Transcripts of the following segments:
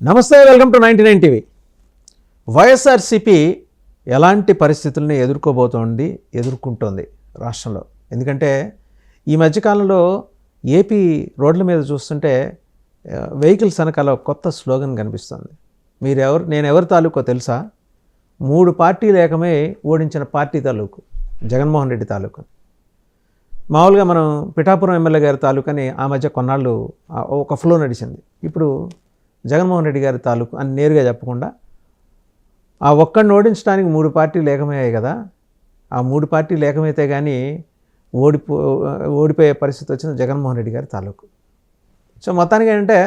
నమస్తే, welcome to 99 TV. YSRCP ఎలాంటి పరిస్థితుల్ని ఎదుర్కొంటోంది రాష్ట్రంలో? ఎందుకంటే ఈ మధ్యకాలంలో ఏపీ రోడ్ల మీద చూస్తుంటే వెహికల్స్ వెనకాల కొత్త స్లోగన్ కనిపిస్తుంది. నేను ఎవరి తాలూకో తెలుసా? 3 పార్టీలు ఏకమై ఓడించిన పార్టీ తాలూకు జగన్మోహన్ రెడ్డి తాలూకు. మామూలుగా మనం పిఠాపురం ఎమ్మెల్యే గారి తాలూకని ఆ మధ్య కొన్నాళ్ళు ఒక ఫ్లో నడిచింది. ఇప్పుడు జగన్మోహన్ రెడ్డి గారి తాలూకు అని నేరుగా చెప్పకుండా ఆ ఒక్కడిని ఓడించడానికి 3 పార్టీలు ఏకమయ్యాయి కదా. ఆ 3 పార్టీలు ఏకమైతే కానీ ఓడిపోయే పరిస్థితి వచ్చిన జగన్మోహన్ రెడ్డి గారి తాలూకు. సో మొత్తానికి ఏంటంటే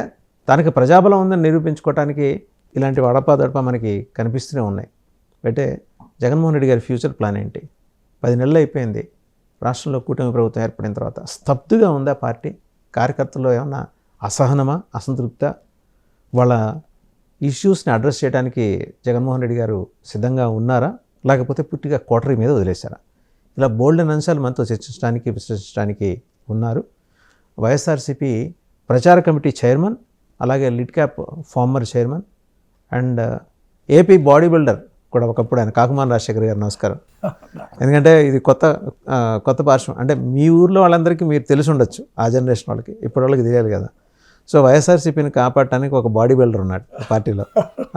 తనకి ప్రజాబలం ఉందని నిరూపించుకోవడానికి ఇలాంటి వడపా మనకి కనిపిస్తూనే ఉన్నాయి. అయితే జగన్మోహన్ రెడ్డి గారి ఫ్యూచర్ ప్లాన్ ఏంటి? 10 నెలలు అయిపోయింది రాష్ట్రంలో కూటమి ప్రభుత్వం ఏర్పడిన తర్వాత. స్తబ్దుగా ఉందా పార్టీ? కార్యకర్తల్లో ఏమన్నా అసహనమా, అసంతృప్త? వాళ్ళ ఇష్యూస్ని అడ్రస్ చేయడానికి జగన్మోహన్ రెడ్డి గారు సిద్ధంగా ఉన్నారా, లేకపోతే పుట్టిగా కోటరీ మీద వదిలేశారా? ఇలా బోల్డ్ అనే అంశాలు మనతో చర్చించడానికి, విశ్లేషించడానికి ఉన్నారు వైఎస్ఆర్సీపీ ప్రచార కమిటీ చైర్మన్, అలాగే lid cap former chairman and AP body builder కూడా ఒకప్పుడు ఆయన కాకుమాన్ రాజశేఖర్ గారు. నమస్కారం. ఎందుకంటే ఇది కొత్త పార్శ్వం, అంటే మీ ఊర్లో వాళ్ళందరికీ మీరు తెలిసి ఉండొచ్చు, ఆ జనరేషన్ వాళ్ళకి, ఇప్పుడు వాళ్ళకి తెలియాలి కదా. సో వైఎస్ఆర్సీపీని కాపాడటానికి ఒక బాడీ బిల్డర్ ఉన్నాడు పార్టీలో,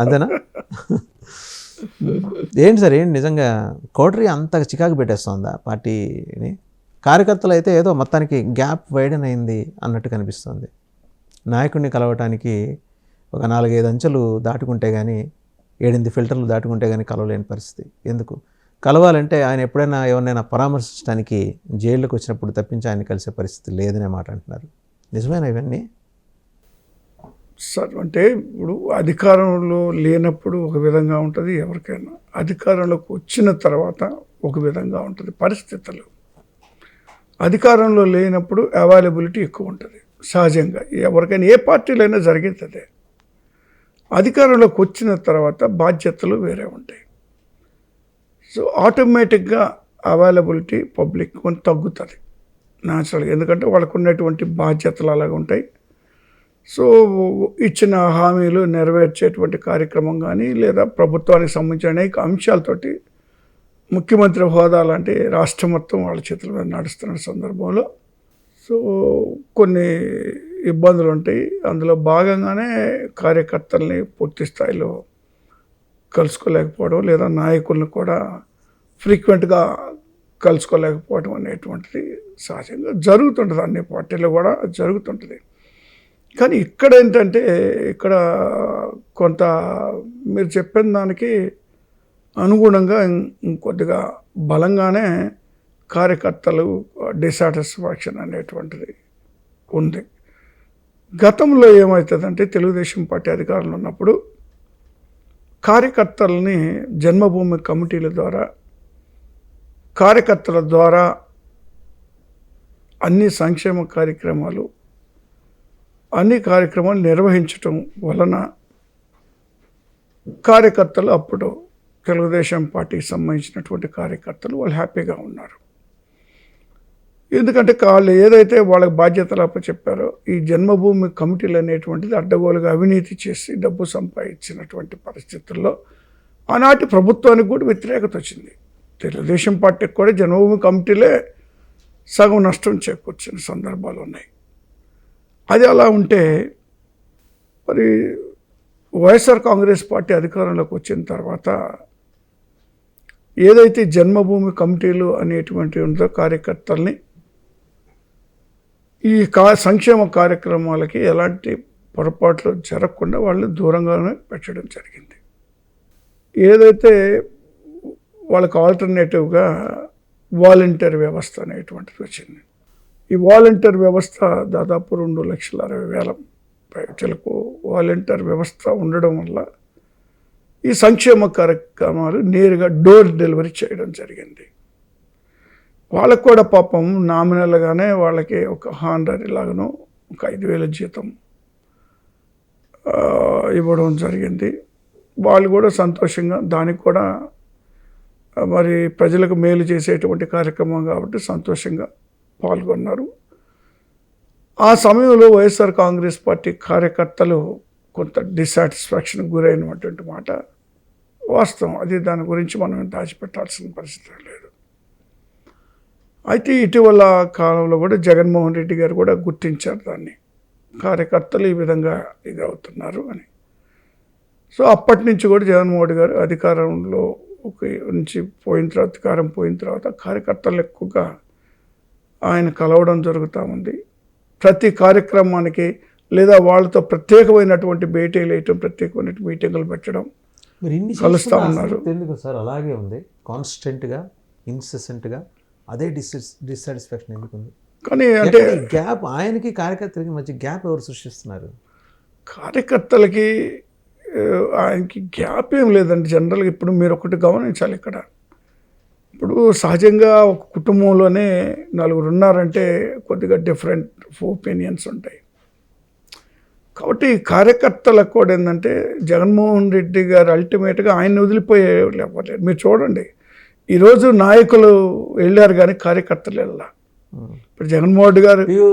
అంతేనా? ఏంటి సార్, ఏంటి నిజంగా కోటరీ అంత చికాకు పెట్టేస్తుందా పార్టీని? కార్యకర్తలు అయితే ఏదో మొత్తానికి గ్యాప్ వైడన్ అయింది అన్నట్టు కనిపిస్తుంది. నాయకుడిని కలవటానికి ఒక 4-5 అంచెలు దాటుకుంటే కానీ, 7-8 ఫిల్టర్లు దాటుకుంటే కానీ కలవలేని పరిస్థితి. ఎందుకు కలవాలంటే ఆయన ఎప్పుడైనా ఎవరినైనా పరామర్శించడానికి జైల్లోకి వచ్చినప్పుడు తప్పించి ఆయన కలిసే పరిస్థితి లేదనే మాట అంటున్నారు. నిజమేనా ఇవన్నీ? సార్, అంటే ఇప్పుడు అధికారంలో లేనప్పుడు ఒక విధంగా ఉంటుంది, ఎవరికైనా అధికారంలోకి వచ్చిన తర్వాత ఒక విధంగా ఉంటుంది పరిస్థితులు. అధికారంలో లేనప్పుడు అవైలబిలిటీ ఎక్కువ ఉంటుంది సహజంగా, ఎవరికైనా ఏ పార్టీలైనా జరిగేది. అధికారంలోకి వచ్చిన తర్వాత బాధ్యతలు వేరే ఉంటాయి. సో ఆటోమేటిక్గా అవైలబిలిటీ పబ్లిక్ కొంచెం తగ్గుతుంది న్యాచురల్గా, ఎందుకంటే వాళ్ళకు ఉన్నటువంటి బాధ్యతలు అలాగే ఉంటాయి. సో ఇచ్చిన హామీలు నెరవేర్చేటువంటి కార్యక్రమం కానీ, లేదా ప్రభుత్వానికి సంబంధించిన అనేక అంశాలతోటి ముఖ్యమంత్రి హోదా లాంటి రాష్ట్రం మొత్తం వాళ్ళ చేతుల మీద నడుస్తున్న సందర్భంలో సో కొన్ని ఇబ్బందులు ఉంటాయి. అందులో భాగంగానే కార్యకర్తల్ని పూర్తి స్థాయిలో కలుసుకోలేకపోవడం, లేదా నాయకులను కూడా ఫ్రీక్వెంట్గా కలుసుకోలేకపోవడం అనేటువంటిది సహజంగా జరుగుతుంటుంది, అన్ని పార్టీలు కూడా జరుగుతుంటుంది. కానీ ఇక్కడ ఏంటంటే, ఇక్కడ కొంత మీరు చెప్పిన దానికి అనుగుణంగా ఇంకొద్దిగా బలంగానే కార్యకర్తలు డిసాటిస్ఫాక్షన్ అనేటువంటిది ఉంది. గతంలో ఏమవుతుందంటే, తెలుగుదేశం పార్టీ అధికారంలో ఉన్నప్పుడు కార్యకర్తలని జన్మభూమి కమిటీల ద్వారా, కార్యకర్తల ద్వారా అన్ని సంక్షేమ కార్యక్రమాలు నిర్వహించటం వలన కార్యకర్తలు, అప్పుడు తెలుగుదేశం పార్టీకి సంబంధించినటువంటి కార్యకర్తలు వాళ్ళు హ్యాపీగా ఉన్నారు. ఎందుకంటే వాళ్ళు ఏదైతే వాళ్ళకి బాధ్యతలు అప్పచెప్పారో, ఈ జన్మభూమి కమిటీలు అనేటువంటిది అడ్డగోలుగా అవినీతి చేసి డబ్బు సంపాదించినటువంటి పరిస్థితుల్లో ఆనాటి ప్రభుత్వానికి కూడా వ్యతిరేకత వచ్చింది. తెలుగుదేశం పార్టీకి కూడా జన్మభూమి కమిటీలే సగం నష్టం చేకూర్చిన సందర్భాలు ఉన్నాయి. అది అలా ఉంటే, మరి వైఎస్ఆర్ కాంగ్రెస్ పార్టీ అధికారంలోకి వచ్చిన తర్వాత ఏదైతే జన్మభూమి కమిటీలు అనేటువంటి ఉందో, కార్యకర్తల్ని ఈ సంక్షేమ కార్యక్రమాలకి ఎలాంటి పొరపాట్లు జరగకుండా వాళ్ళు దూరంగానే పెట్టడం జరిగింది. ఏదైతే వాళ్ళకి ఆల్టర్నేటివ్గా వాలంటీర్ వ్యవస్థ అనేటువంటిది వచ్చింది. ఈ వాలంటీర్ వ్యవస్థ దాదాపు 2,60,000 ప్రజలకు వాలంటీర్ వ్యవస్థ ఉండడం వల్ల ఈ సంక్షేమ కార్యక్రమాలు నేరుగా డోర్ డెలివరీ చేయడం జరిగింది. వాళ్ళకు కూడా పాపం నామినల్గానే వాళ్ళకి ఒక హానరీ లాగానో ఒక 5,000 జీతం ఇవ్వడం జరిగింది. వాళ్ళు కూడా సంతోషంగా, దానికి కూడా మరి ప్రజలకు మేలు చేసేటువంటి కార్యక్రమం కాబట్టి సంతోషంగా పాల్గొన్నారు. ఆ సమయంలో వైఎస్ఆర్ కాంగ్రెస్ పార్టీ కార్యకర్తలు కొంత డిస్సాటిస్ఫాక్షన్కి గురైనటువంటి మాట వాస్తవం. అది దాని గురించి మనం దాచిపెట్టాల్సిన పరిస్థితి లేదు. అయితే ఇటీవల కాలంలో కూడా జగన్మోహన్ రెడ్డి గారు కూడా గుర్తించారు దాన్ని, కార్యకర్తలు ఈ విధంగా ఇది అవుతున్నారు అని. సో అప్పటి నుంచి కూడా జగన్మోహన్ రెడ్డి గారు అధికారంలో నుంచి అధికారం పోయిన తర్వాత కార్యకర్తలు ఎక్కువగా ఆయన కలవడం జరుగుతూ ఉంది. ప్రతి కార్యక్రమానికి లేదా వాళ్ళతో ప్రత్యేకమైనటువంటి భేటీలు వేయటం, ప్రత్యేకమైన మీటింగులు పెట్టడం, మీరు ఇన్ని కలుస్తూ ఉన్నారు. ఎందుకు సార్ అలాగే ఉంది, కాన్స్టెంట్గా ఇన్సెసెంట్గా అదే డిస్సాటిస్ఫాక్షన్ ఎందుకు ఉంది? కానీ అంటే గ్యాప్, ఆయనకి కార్యకర్తలకి మధ్య గ్యాప్ ఎవరు సృష్టిస్తున్నారు? కార్యకర్తలకి ఆయనకి గ్యాప్ ఏం లేదండి. జనరల్గా ఇప్పుడు మీరు ఒకటి గమనించాలి, ఇక్కడ ఇప్పుడు సహజంగా ఒక కుటుంబంలోనే నలుగురు ఉన్నారంటే కొద్దిగా డిఫరెంట్ ఒపీనియన్స్ ఉంటాయి. కాబట్టి కార్యకర్తలకు కూడా ఏంటంటే జగన్మోహన్ రెడ్డి గారు అల్టిమేట్గా ఆయన్ని వదిలిపోయే లేకపోలేదు. మీరు చూడండి, ఈరోజు నాయకులు వెళ్ళారు కానీ కార్యకర్తలు వెళ్ళా. ఇప్పుడు జగన్మోహన్ రెడ్డి గారు you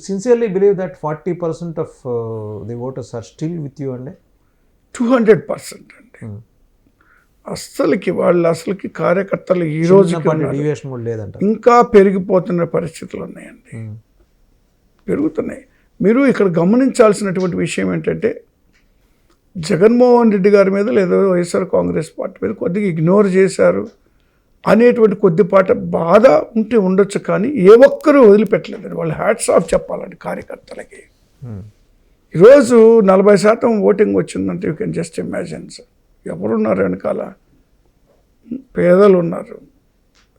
sincerely believe that 40% of the voters are still with you అండి? 200% అండి. అస్సలకి కార్యకర్తలు ఈ రోజు డీవియేషన్ కూడా లేదంట, ఇంకా పెరిగిపోతున్న పరిస్థితులు ఉన్నాయండి, పెరుగుతున్నాయి. మీరు ఇక్కడ గమనించాల్సినటువంటి విషయం ఏంటంటే జగన్మోహన్ రెడ్డి గారి మీద లేదా వైఎస్ఆర్ కాంగ్రెస్ పార్టీ మీద కొద్దిగా ఇగ్నోర్ చేశారు అనేటువంటి కొద్దిపాట బాధ ఉంటే ఉండొచ్చు, కానీ ఏ ఒక్కరూ వదిలిపెట్టలేదండి. వాళ్ళు హ్యాట్స్ ఆఫ్ చెప్పాలండి కార్యకర్తలకి. ఈరోజు 40% ఓటింగ్ వచ్చిందంటే you can just imagine sir. ఎవరున్నారు వెనకాల? పేదలు ఉన్నారు,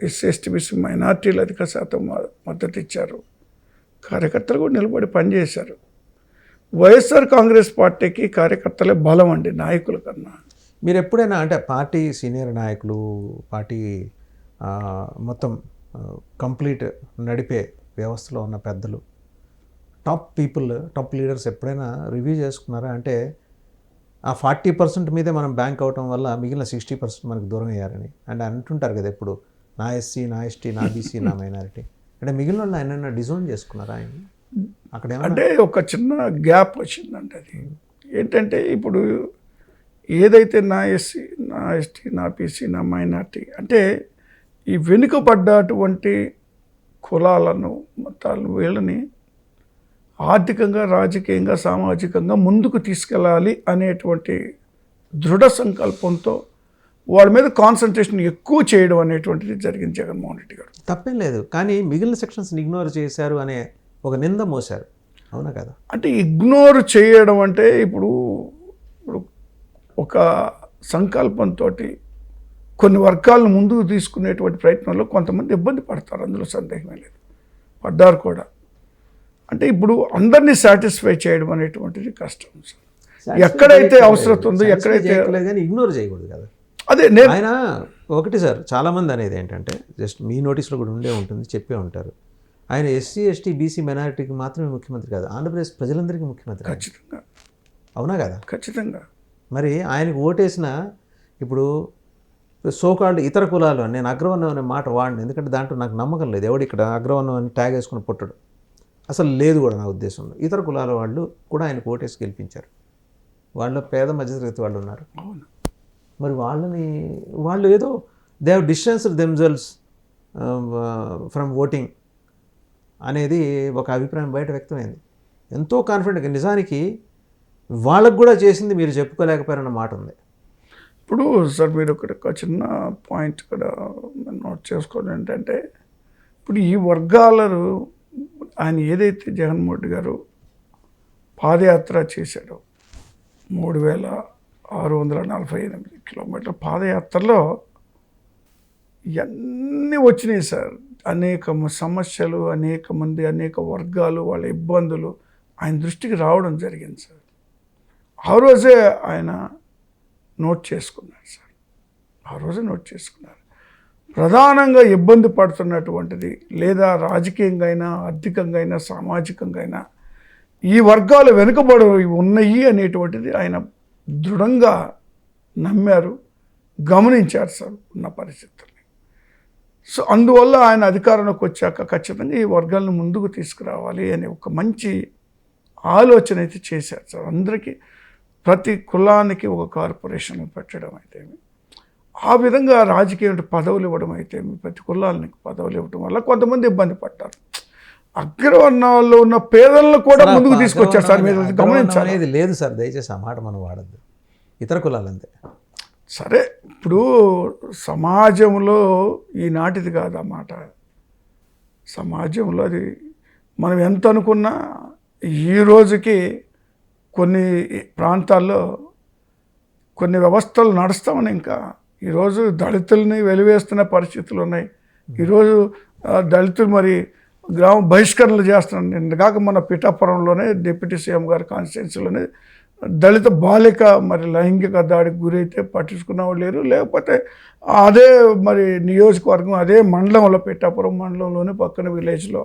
ఎస్సీ మైనార్టీలు అధిక శాతం మద్దతు ఇచ్చారు, కార్యకర్తలు కూడా నిలబడి పనిచేశారు. వైఎస్ఆర్ కాంగ్రెస్ పార్టీకి కార్యకర్తలే బలం అండి నాయకుల కన్నా. మీరు ఎప్పుడైనా అంటే పార్టీ సీనియర్ నాయకులు, పార్టీ మొత్తం కంప్లీట్ నడిపే వ్యవస్థలో ఉన్న పెద్దలు, టాప్ లీడర్స్ ఎప్పుడైనా రివ్యూ చేసుకున్నారా? అంటే ఆ 40% మీదే మనం బ్యాంక్ అవటం వల్ల మిగిలిన 60% మనకు దూరం అయ్యారని అంటే అంటుంటారు కదా ఎప్పుడు, నా ఎస్సీ, నా ఎస్టీ, నా బీసీ, నా మైనారిటీ. అంటే మిగిలిన వాళ్ళు ఆయన డిజోన్ చేసుకున్నారా ఆయన? అక్కడ అంటే ఒక చిన్న గ్యాప్ వచ్చిందంటే అది ఏంటంటే ఇప్పుడు ఏదైతే నా ఎస్సీ, నా ఎస్టీ, నా బీసీ, నా మైనార్టీ అంటే ఈ వెనుకబడ్డటువంటి కులాలను, మతాలను, వీళ్ళని ఆర్థికంగా, రాజకీయంగా, సామాజికంగా ముందుకు తీసుకెళ్ళాలి అనేటువంటి దృఢ సంకల్పంతో వాళ్ళ మీద కాన్సన్ట్రేషన్ ఎక్కువ చేయడం అనేటువంటిది జరిగింది జగన్మోహన్ రెడ్డి గారు. తప్పేం లేదు, కానీ మిగిలిన సెక్షన్స్ని ఇగ్నోర్ చేశారు అనే ఒక నింద మోశారు, అవునా కదా? అంటే ఇగ్నోర్ చేయడం అంటే ఇప్పుడు ఒక సంకల్పంతో కొన్ని వర్గాలను ముందుకు తీసుకునేటువంటి ప్రయత్నంలో కొంతమంది ఇబ్బంది పడతారు, అందులో సందేహమే లేదు, పడ్డారు కూడా. అంటే ఇప్పుడు అందరినీ సాటిస్ఫై చేయడం అనేటువంటిది కష్టం సార్. ఎక్కడైతే అవసరం ఉందో, ఎక్కడైతే ఇగ్నోర్ చేయకూడదు కదా. అదే ఆయన ఒకటి సార్, చాలామంది అనేది ఏంటంటే జస్ట్ మీ నోటీస్లో కూడా ఉండే ఉంటుంది, చెప్పే ఉంటారు, ఆయన ఎస్సీ, ఎస్టీ, బీసీ, మైనారిటీకి మాత్రమే ముఖ్యమంత్రి కాదు, ఆంధ్రప్రదేశ్ ప్రజలందరికీ ముఖ్యమంత్రి. ఖచ్చితంగా, అవునా కదా? ఖచ్చితంగా. మరి ఆయనకు ఓటేసిన ఇప్పుడు సోకాల్డ్ ఇతర కులాలు, నేను అగ్రవర్ణం అనే మాట వాడిని, ఎందుకంటే దాంట్లో నాకు నమ్మకం లేదు. ఎవడు ఇక్కడ అగ్రవర్ణం అని ట్యాగ్ వేసుకుని పుట్టడు, అసలు లేదు కూడా నా ఉద్దేశంలో. ఇతర కులాల వాళ్ళు కూడా ఆయనకు ఓటేసి గెలిపించారు, వాళ్ళ పేద మధ్యతరగతి వాళ్ళు ఉన్నారు. అవును. మరి వాళ్ళు ఏదో they have distanced themselves from voting అనేది ఒక అభిప్రాయం బయట వ్యక్తమైంది. ఎంతో కాన్ఫిడెంట్గా నిజానికి వాళ్ళకు కూడా చేసింది మీరు చెప్పుకోలేకపోయారన్న మాట ఉంది. ఇప్పుడు సార్ మీరు ఒక చిన్న పాయింట్ కూడా నోట్ చేసుకోవడం ఏంటంటే, ఇప్పుడు ఈ వర్గాలను ఆయన ఏదైతే జగన్మోహన్ రెడ్డి గారు పాదయాత్ర చేశాడో 3648 కిలోమీటర్ల పాదయాత్రలో ఇవన్నీ వచ్చినాయి సార్. అనేక సమస్యలు, అనేక మంది, అనేక వర్గాలు, వాళ్ళ ఇబ్బందులు ఆయన దృష్టికి రావడం జరిగింది సార్. ఆ రోజే ఆయన నోట్ చేసుకున్నారు సార్, ఆ రోజే నోట్ చేసుకున్నారు. ప్రధానంగా ఇబ్బంది పడుతున్నటువంటిది లేదా రాజకీయంగా అయినా, ఆర్థికంగా అయినా, సామాజికంగా అయినా ఈ వర్గాలు వెనుకబడి ఉన్నాయి అనేటువంటిది ఆయన దృఢంగా నమ్మారు, గమనించారు సార్ ఉన్న పరిస్థితుల్ని. సో అందువల్ల ఆయన అధికారంలోకి వచ్చాక ఖచ్చితంగా ఈ వర్గాలను ముందుకు తీసుకురావాలి అనే ఒక మంచి ఆలోచన అయితే చేశారు సార్. అందరికీ ప్రతి కులానికి ఒక కార్పొరేషన్ పెట్టడం అయితే, ఆ విధంగా రాజకీయ పదవులు ఇవ్వడం అయితే, ప్రతి కులానికి పదవులు ఇవ్వడం వల్ల కొంతమంది ఇబ్బంది పడ్డారు. అగ్రవర్ణాల్లో ఉన్న పేదలను కూడా ముందుకు తీసుకొచ్చారు సార్. మీరు గమనించాలి. అనేది లేదు సార్, దయచేసి ఆ మాట మనం వాడద్దు. ఇతర కులాలంతే. సరే, ఇప్పుడు సమాజంలో ఈనాటిది కాదు ఆ మాట. సమాజంలో అది మనం ఎంత అనుకున్నా ఈ రోజుకి కొన్ని ప్రాంతాల్లో కొన్ని వ్యవస్థలు నడుస్తామని ఇంకా ఈరోజు దళితుల్ని వెలివేస్తున్న పరిస్థితులు ఉన్నాయి. ఈరోజు దళితులు మరి గ్రామ బహిష్కరణలు చేస్తున్నాను. నిన్నగాక మన పిఠాపురంలోనే డిప్యూటీ సీఎం గారి కాన్స్టిట్యున్సీలోనే దళిత బాలిక మరి లైంగిక దాడికి గురైతే పట్టించుకున్న వాళ్ళు లేరు. లేకపోతే అదే మరి నియోజకవర్గం, అదే మండలంలో, పిఠాపురం మండలంలోనే పక్కన విలేజ్లో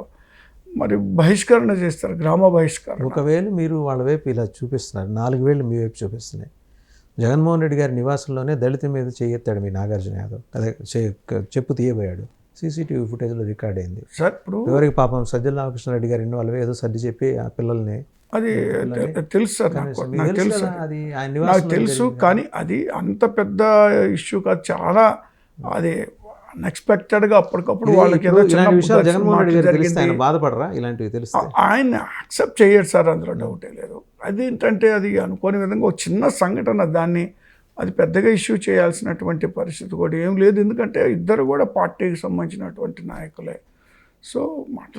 మరి బహిష్కరణ చేస్తారు, గ్రామ బహిష్కరణ. ఒకవేళ మీరు వాళ్ళ వైపు ఇలా చూపిస్తున్నారు, 4 వేళ్ళు మీ వైపు చూపిస్తున్నాయి. జగన్మోహన్ రెడ్డి గారి నివాసంలోనే దళిత మీద చేయెత్తాడు మీ నాగార్జున యాదవ్, అదే చెప్పు తీయబోయాడు. సీసీటీవీ ఫుటేజ్లో రికార్డ్ అయింది సార్. ఇప్పుడు ఎవరికి పాపం సజ్జల రామకృష్ణారెడ్డి గారు ఇన్వాల్వ్ ఏదో సర్ది చెప్పి ఆ పిల్లల్ని, అది తెలుసు సార్, నాకు తెలుసు, అది నాకు తెలుసు. కానీ అది అంత పెద్ద ఇష్యూ కాదు. చాలా అది అన్ఎక్స్పెక్టెడ్గా అప్పటికప్పుడు వాళ్ళకి ఏదో జగన్మోహన్ రెడ్డి గారు తెలిస్తే ఆయన బాధపడరా? ఇలాంటివి తెలిస్తే ఆయన యాక్సెప్ట్ చేయడు సార్, అందులో డౌటే లేదు. అదేంటంటే అది అనుకోని విధంగా ఒక చిన్న సంఘటన, దాన్ని అది పెద్దగా ఇష్యూ చేయాల్సినటువంటి పరిస్థితి కూడా ఏం లేదు. ఎందుకంటే ఇద్దరు కూడా పార్టీకి సంబంధించినటువంటి నాయకులే. సో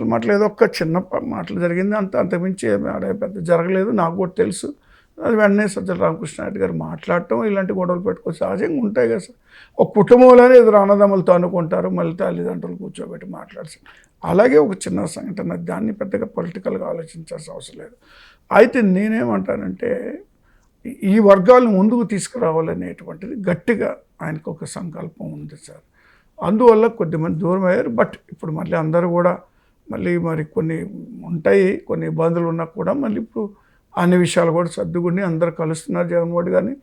మాటలు ఏదో ఒక చిన్న మాటలు జరిగింది, అంతమించి ఆడ పెద్ద జరగలేదు. నాకు కూడా తెలుసు. అది వెంటనే సజ్జల రామకృష్ణారెడ్డి గారు మాట్లాడటం, ఇలాంటి గొడవలు పెట్టుకోవచ్చు, సహజంగా ఉంటాయి కదా సార్. ఒక కుటుంబంలోనే ఎదురు అన్నదమ్ములతో అనుకుంటారు, మళ్ళీ తల్లిదండ్రులు కూర్చోబెట్టి మాట్లాడుతారు. అలాగే ఒక చిన్న సంఘటన, దాన్ని పెద్దగా పొలిటికల్గా ఆలోచించాల్సిన అవసరం లేదు. అయితే నేనేమంటానంటే ఈ వర్గాలను ముందుకు తీసుకురావాలనేటువంటిది గట్టిగా ఆయనకు ఒక సంకల్పం ఉంది సార్. అందువల్ల కొద్దిమంది దూరం అయ్యారు. బట్ ఇప్పుడు మళ్ళీ అందరూ కూడా మరి కొన్ని ఉంటాయి, కొన్ని ఇబ్బందులు ఉన్నా కూడా మళ్ళీ ఇప్పుడు అన్ని విషయాలు కూడా సర్దుకుని అందరూ కలుస్తున్నారు జగన్మోహన్ గారిని.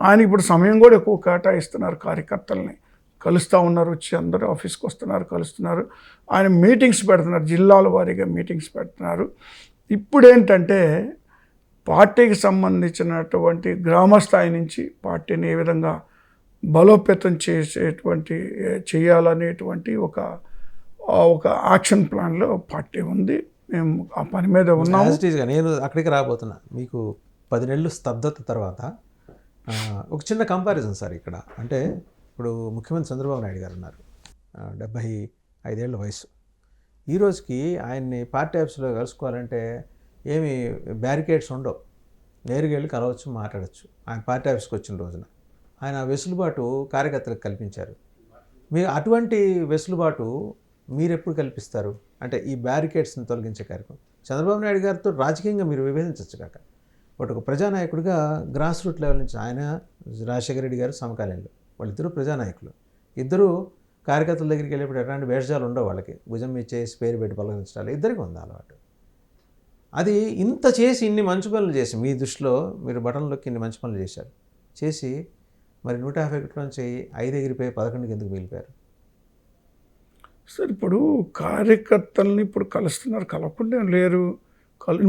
ఆయన ఇప్పుడు సమయం కూడా ఎక్కువ కేటాయిస్తున్నారు, కార్యకర్తల్ని కలుస్తూ ఉన్నారు, వచ్చి అందరూ ఆఫీస్కి వస్తున్నారు, కలుస్తున్నారు. ఆయన మీటింగ్స్ పెడుతున్నారు, జిల్లాల వారీగా మీటింగ్స్ పెడుతున్నారు. ఇప్పుడు ఏంటంటే పార్టీకి సంబంధించినటువంటి గ్రామ స్థాయి నుంచి పార్టీని ఏ విధంగా బలోపేతం చేయాలనేటువంటి ఒక యాక్షన్ ప్లాన్లో పార్టీ ఉంది. మేము ఆ పని మీద ఉన్నాము. నేను అక్కడికి రాబోతున్నా. మీకు 10 నెలలు స్తబ్దత తర్వాత ఒక చిన్న కంపారిజన్ సార్ ఇక్కడ. అంటే ఇప్పుడు ముఖ్యమంత్రి చంద్రబాబు నాయుడు గారు ఉన్నారు, 75 ఏళ్ల వయసు. ఈ రోజుకి ఆయన్ని పార్టీ ఆఫీస్లో కలుసుకోవాలంటే ఏమి బ్యారికేడ్స్ ఉండవు, నేరుగా వెళ్ళి కలవచ్చు, మాట్లాడచ్చు. ఆయన పార్టీ ఆఫీస్కి వచ్చిన రోజున ఆయన వెసులుబాటు కార్యకర్తలకు కల్పించారు. మీరు అటువంటి వెసులుబాటు మీరు ఎప్పుడు కల్పిస్తారు? అంటే ఈ బ్యారికేడ్స్ని తొలగించే కార్యక్రమం. చంద్రబాబు నాయుడు గారితో రాజకీయంగా మీరు విభేదించవచ్చు కాక, బట్ ఒక ప్రజానాయకుడిగా గ్రాస్ రూట్ లెవెల్ నుంచి ఆయన, రాజశేఖర రెడ్డి గారు సమకాలీనులు, వాళ్ళిద్దరూ ప్రజానాయకులు. ఇద్దరు కార్యకర్తల దగ్గరికి వెళ్ళేప్పుడు ఎలాంటి వేషాలు ఉండవు వాళ్ళకి, భుజం మీద చేసి పేరు పెట్టి పలకరించాలి, ఇద్దరికి ఉంది అలవాటు. అది ఇంత చేసి ఇన్ని మంచి పనులు చేసి, మీ దృష్టిలో మీరు బటన్లోకి ఇన్ని మంచి పనులు చేసి మరి 151 నుంచి 5 ఎగిరిపోయి 11కి ఎందుకు మిగిలిపోయారు? సార్ ఇప్పుడు కార్యకర్తల్ని ఇప్పుడు కలుస్తున్నారు, కలవకుండా లేరు.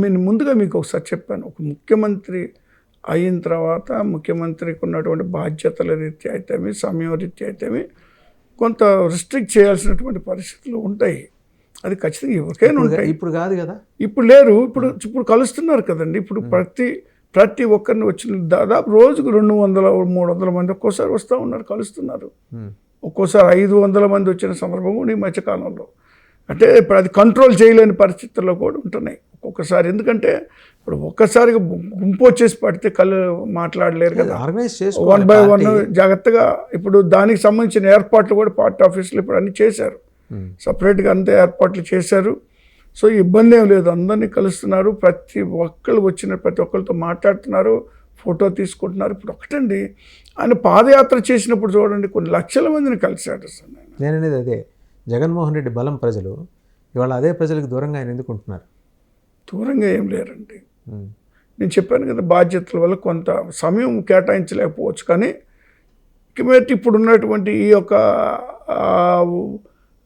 నేను ముందుగా మీకు ఒకసారి చెప్పాను, ఒక ముఖ్యమంత్రి అయిన తర్వాత ముఖ్యమంత్రికి ఉన్నటువంటి బాధ్యతల రీత్యా అయితేమి, సమయం రీత్యా అయితేమి కొంత రిస్ట్రిక్ట్ చేయాల్సినటువంటి పరిస్థితులు ఉంటాయి. అది ఖచ్చితంగా ఎవరికైనా ఉంటాయి. ఇప్పుడు కాదు కదా, ఇప్పుడు లేరు. ఇప్పుడు కలుస్తున్నారు కదండి. ఇప్పుడు ప్రతి ఒక్కరిని వచ్చిన దాదాపు రోజుకు 200-300 మంది ఒక్కోసారి వస్తూ ఉన్నారు, కలుస్తున్నారు. ఒక్కోసారి 500 మంది వచ్చిన సందర్భం కూడా ఈ మధ్యకాలంలో. అంటే ఇప్పుడు అది కంట్రోల్ చేయలేని పరిస్థితుల్లో కూడా ఉంటున్నాయి ఒక్కొక్కసారి. ఎందుకంటే ఇప్పుడు ఒక్కసారిగా గుంపు వచ్చేసి పడితే మాట్లాడలేరు కదా. ఆర్గనైజ్ 1 by 1 జాగ్రత్తగా ఇప్పుడు దానికి సంబంధించిన ఏర్పాట్లు కూడా పార్టీ ఆఫీసులు ఇప్పుడు అన్నీ చేశారు, సపరేట్గా అంతే ఏర్పాట్లు చేశారు. సో ఇబ్బంది ఏం లేదు, అందరినీ కలుస్తున్నారు, ప్రతి ఒక్కళ్ళు వచ్చిన ప్రతి ఒక్కరితో మాట్లాడుతున్నారు, ఫోటో తీసుకుంటున్నారు. ఇప్పుడు ఒకటండి, ఆయన పాదయాత్ర చేసినప్పుడు చూడండి కొన్ని లక్షల మందిని కలిశాడు సార్. నేను అనేది అదే, జగన్మోహన్ రెడ్డి బలం ప్రజలు, ఇవాళ అదే ప్రజలకు దూరంగా ఆయన ఎందుకుంటున్నారు? దూరంగా ఏం లేరండి. నేను చెప్పాను కదా, బాధ్యతల వల్ల కొంత సమయం కేటాయించలేకపోవచ్చు. కానీ ఇప్పుడు ఉన్నటువంటి ఈ యొక్క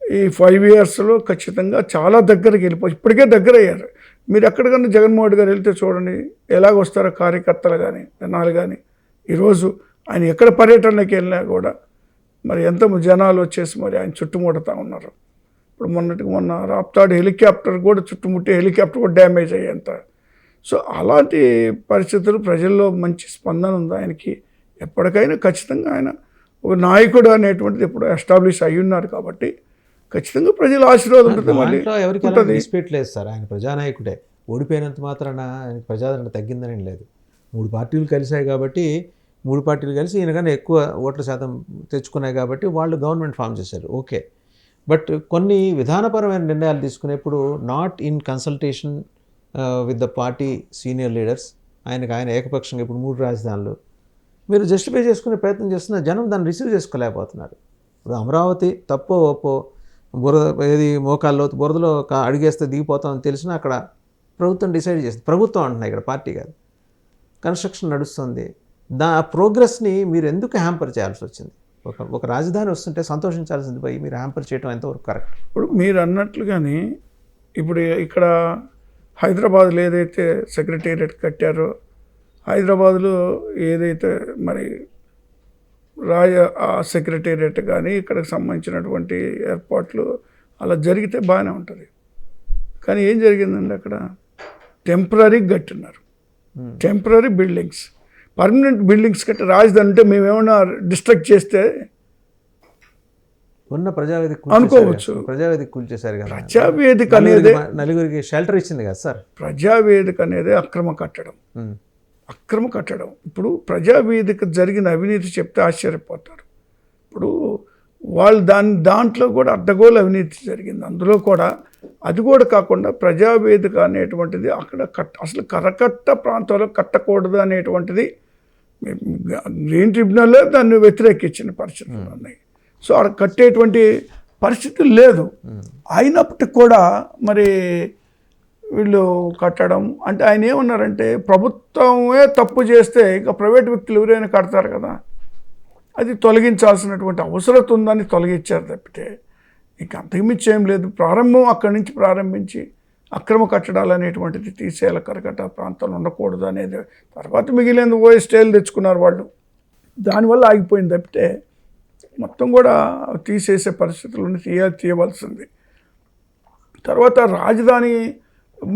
ఈ 5 ఇయర్స్లో ఖచ్చితంగా చాలా దగ్గరికి వెళ్ళిపోయి ఇప్పటికే దగ్గర అయ్యారు. మీరు ఎక్కడికన్నా జగన్మోహన్ రెడ్డి గారు వెళ్తే చూడండి ఎలాగొస్తారో కార్యకర్తలు కానీ జనాలు కానీ. ఈరోజు ఆయన ఎక్కడ పర్యటనకి వెళ్ళినా కూడా మరి ఎంత జనాలు వచ్చేసి మరి ఆయన చుట్టుముడుతూ ఉన్నారు. ఇప్పుడు మొన్న రాప్తాడు హెలికాప్టర్ కూడా చుట్టుముట్టి హెలికాప్టర్ కూడా డ్యామేజ్ అయ్యేంత. సో అలాంటి పరిస్థితులు ప్రజల్లో మంచి స్పందన ఉంది ఆయనకి. ఎప్పటికైనా ఖచ్చితంగా ఆయన ఒక నాయకుడు అనేటువంటిది ఇప్పుడు ఎస్టాబ్లిష్ అయ్యి ఉన్నారు కాబట్టి ఖచ్చితంగా ప్రజల ఆశీర్వాదం ఉంటుంది. మళ్ళీ దాంట్లో ఎవరికి ఉంటుంది. డిస్ప్యూట్ లేదు సార్. ఆయన ప్రజానాయకుడే. ఓడిపోయినంత మాత్రాన ఆయనకు ప్రజాదరణ తగ్గిందని లేదు. 3 పార్టీలు కలిశాయి కాబట్టి 3 పార్టీలు కలిసి ఈయనకన్నా ఎక్కువ ఓట్ల శాతం తెచ్చుకున్నాయి కాబట్టి వాళ్ళు గవర్నమెంట్ ఫామ్ చేశారు. ఓకే. బట్ కొన్ని విధానపరమైన నిర్ణయాలు తీసుకునేప్పుడు not in consultation with the party senior leaders, ఆయన ఏకపక్షంగా ఇప్పుడు 3 రాజధానులు మీరు జస్టిఫై చేసుకునే ప్రయత్నం చేస్తున్న జనం దాన్ని రిసీవ్ చేసుకోలేకపోతున్నారు. ఇప్పుడు అమరావతి తప్పో ఒప్పో ఏది మోకాల్లో బురదలో అడిగేస్తే దిగిపోతామని తెలిసినా అక్కడ ప్రభుత్వం డిసైడ్ చేస్తుంది. ప్రభుత్వం అంటున్నాయి, ఇక్కడ పార్టీ కాదు. కన్స్ట్రక్షన్ నడుస్తుంది. ప్రోగ్రెస్ని మీరు ఎందుకు హ్యాంపర్ చేయాల్సి వచ్చింది? ఒక రాజధాని వస్తుంటే సంతోషించాల్సింది పోయి మీరు హ్యాంపర్ చేయడం ఎంతవరకు కరెక్ట్? ఇప్పుడు మీరు అన్నట్లుగానే ఇప్పుడు ఇక్కడ హైదరాబాద్లో ఏదైతే సెక్రటేరియట్ కట్టారో, హైదరాబాద్లో ఏదైతే మరి సెక్రటేరియట్ కానీ ఇక్కడికి సంబంధించినటువంటి ఏర్పాట్లు అలా జరిగితే బాగానే ఉంటుంది. కానీ ఏం జరిగిందండి, అక్కడ టెంపరీ కట్టినారు. టెంపరీ బిల్డింగ్స్, పర్మనెంట్ బిల్డింగ్స్ కట్టి రాజధాని అంటే మేమేమన్నా డిస్ట్రక్ట్ చేస్తే ఉన్న ప్రజావేదిక అనుకోవచ్చు. ప్రజావేదిక కూల్చేశారు కదా. ప్రజావేదిక అనేది నలుగురికి షెల్టర్ ఇచ్చింది కదా సార్. ప్రజావేదిక అనేది అక్రమ కట్టడం. ఇప్పుడు ప్రజావేదిక జరిగిన అవినీతి చెప్తే ఆశ్చర్యపోతారు. ఇప్పుడు వాళ్ళు దాంట్లో కూడా అడ్డగోలు అవినీతి జరిగింది. అందులో కూడా అది కూడా కాకుండా ప్రజావేదిక అనేటువంటిది అక్కడ అసలు కరకట్ట ప్రాంతాల్లో కట్టకూడదు అనేటువంటిది గ్రీన్ ట్రిబ్యునల్లో దాన్ని వ్యతిరేకించిన పరిస్థితులు ఉన్నాయి. సో అక్కడ కట్టేటువంటి పరిస్థితి లేదు. అయినప్పటికి కూడా మరి వీళ్ళు కట్టడం అంటే ఆయన ఏమన్నారంటే ప్రభుత్వమే తప్పు చేస్తే ఇక ప్రైవేట్ వ్యక్తులు ఎవరైనా కడతారు కదా, అది తొలగించాల్సినటువంటి అవసరం ఉందని తొలగించారు తప్పితే ఇక అంతకుమించి ఏం లేదు. అక్కడి నుంచి ప్రారంభించి అక్రమ కట్టడాలు అనేటువంటిది తీసేయాలి, కరకట్ట ప్రాంతాలు ఉండకూడదు అనేది. తర్వాత మిగిలిన స్టైల్ తెచ్చుకున్నారు వాళ్ళు, దానివల్ల ఆగిపోయింది తప్పితే మొత్తం కూడా తీసేసే పరిస్థితులను తీయవలసింది. తర్వాత రాజధాని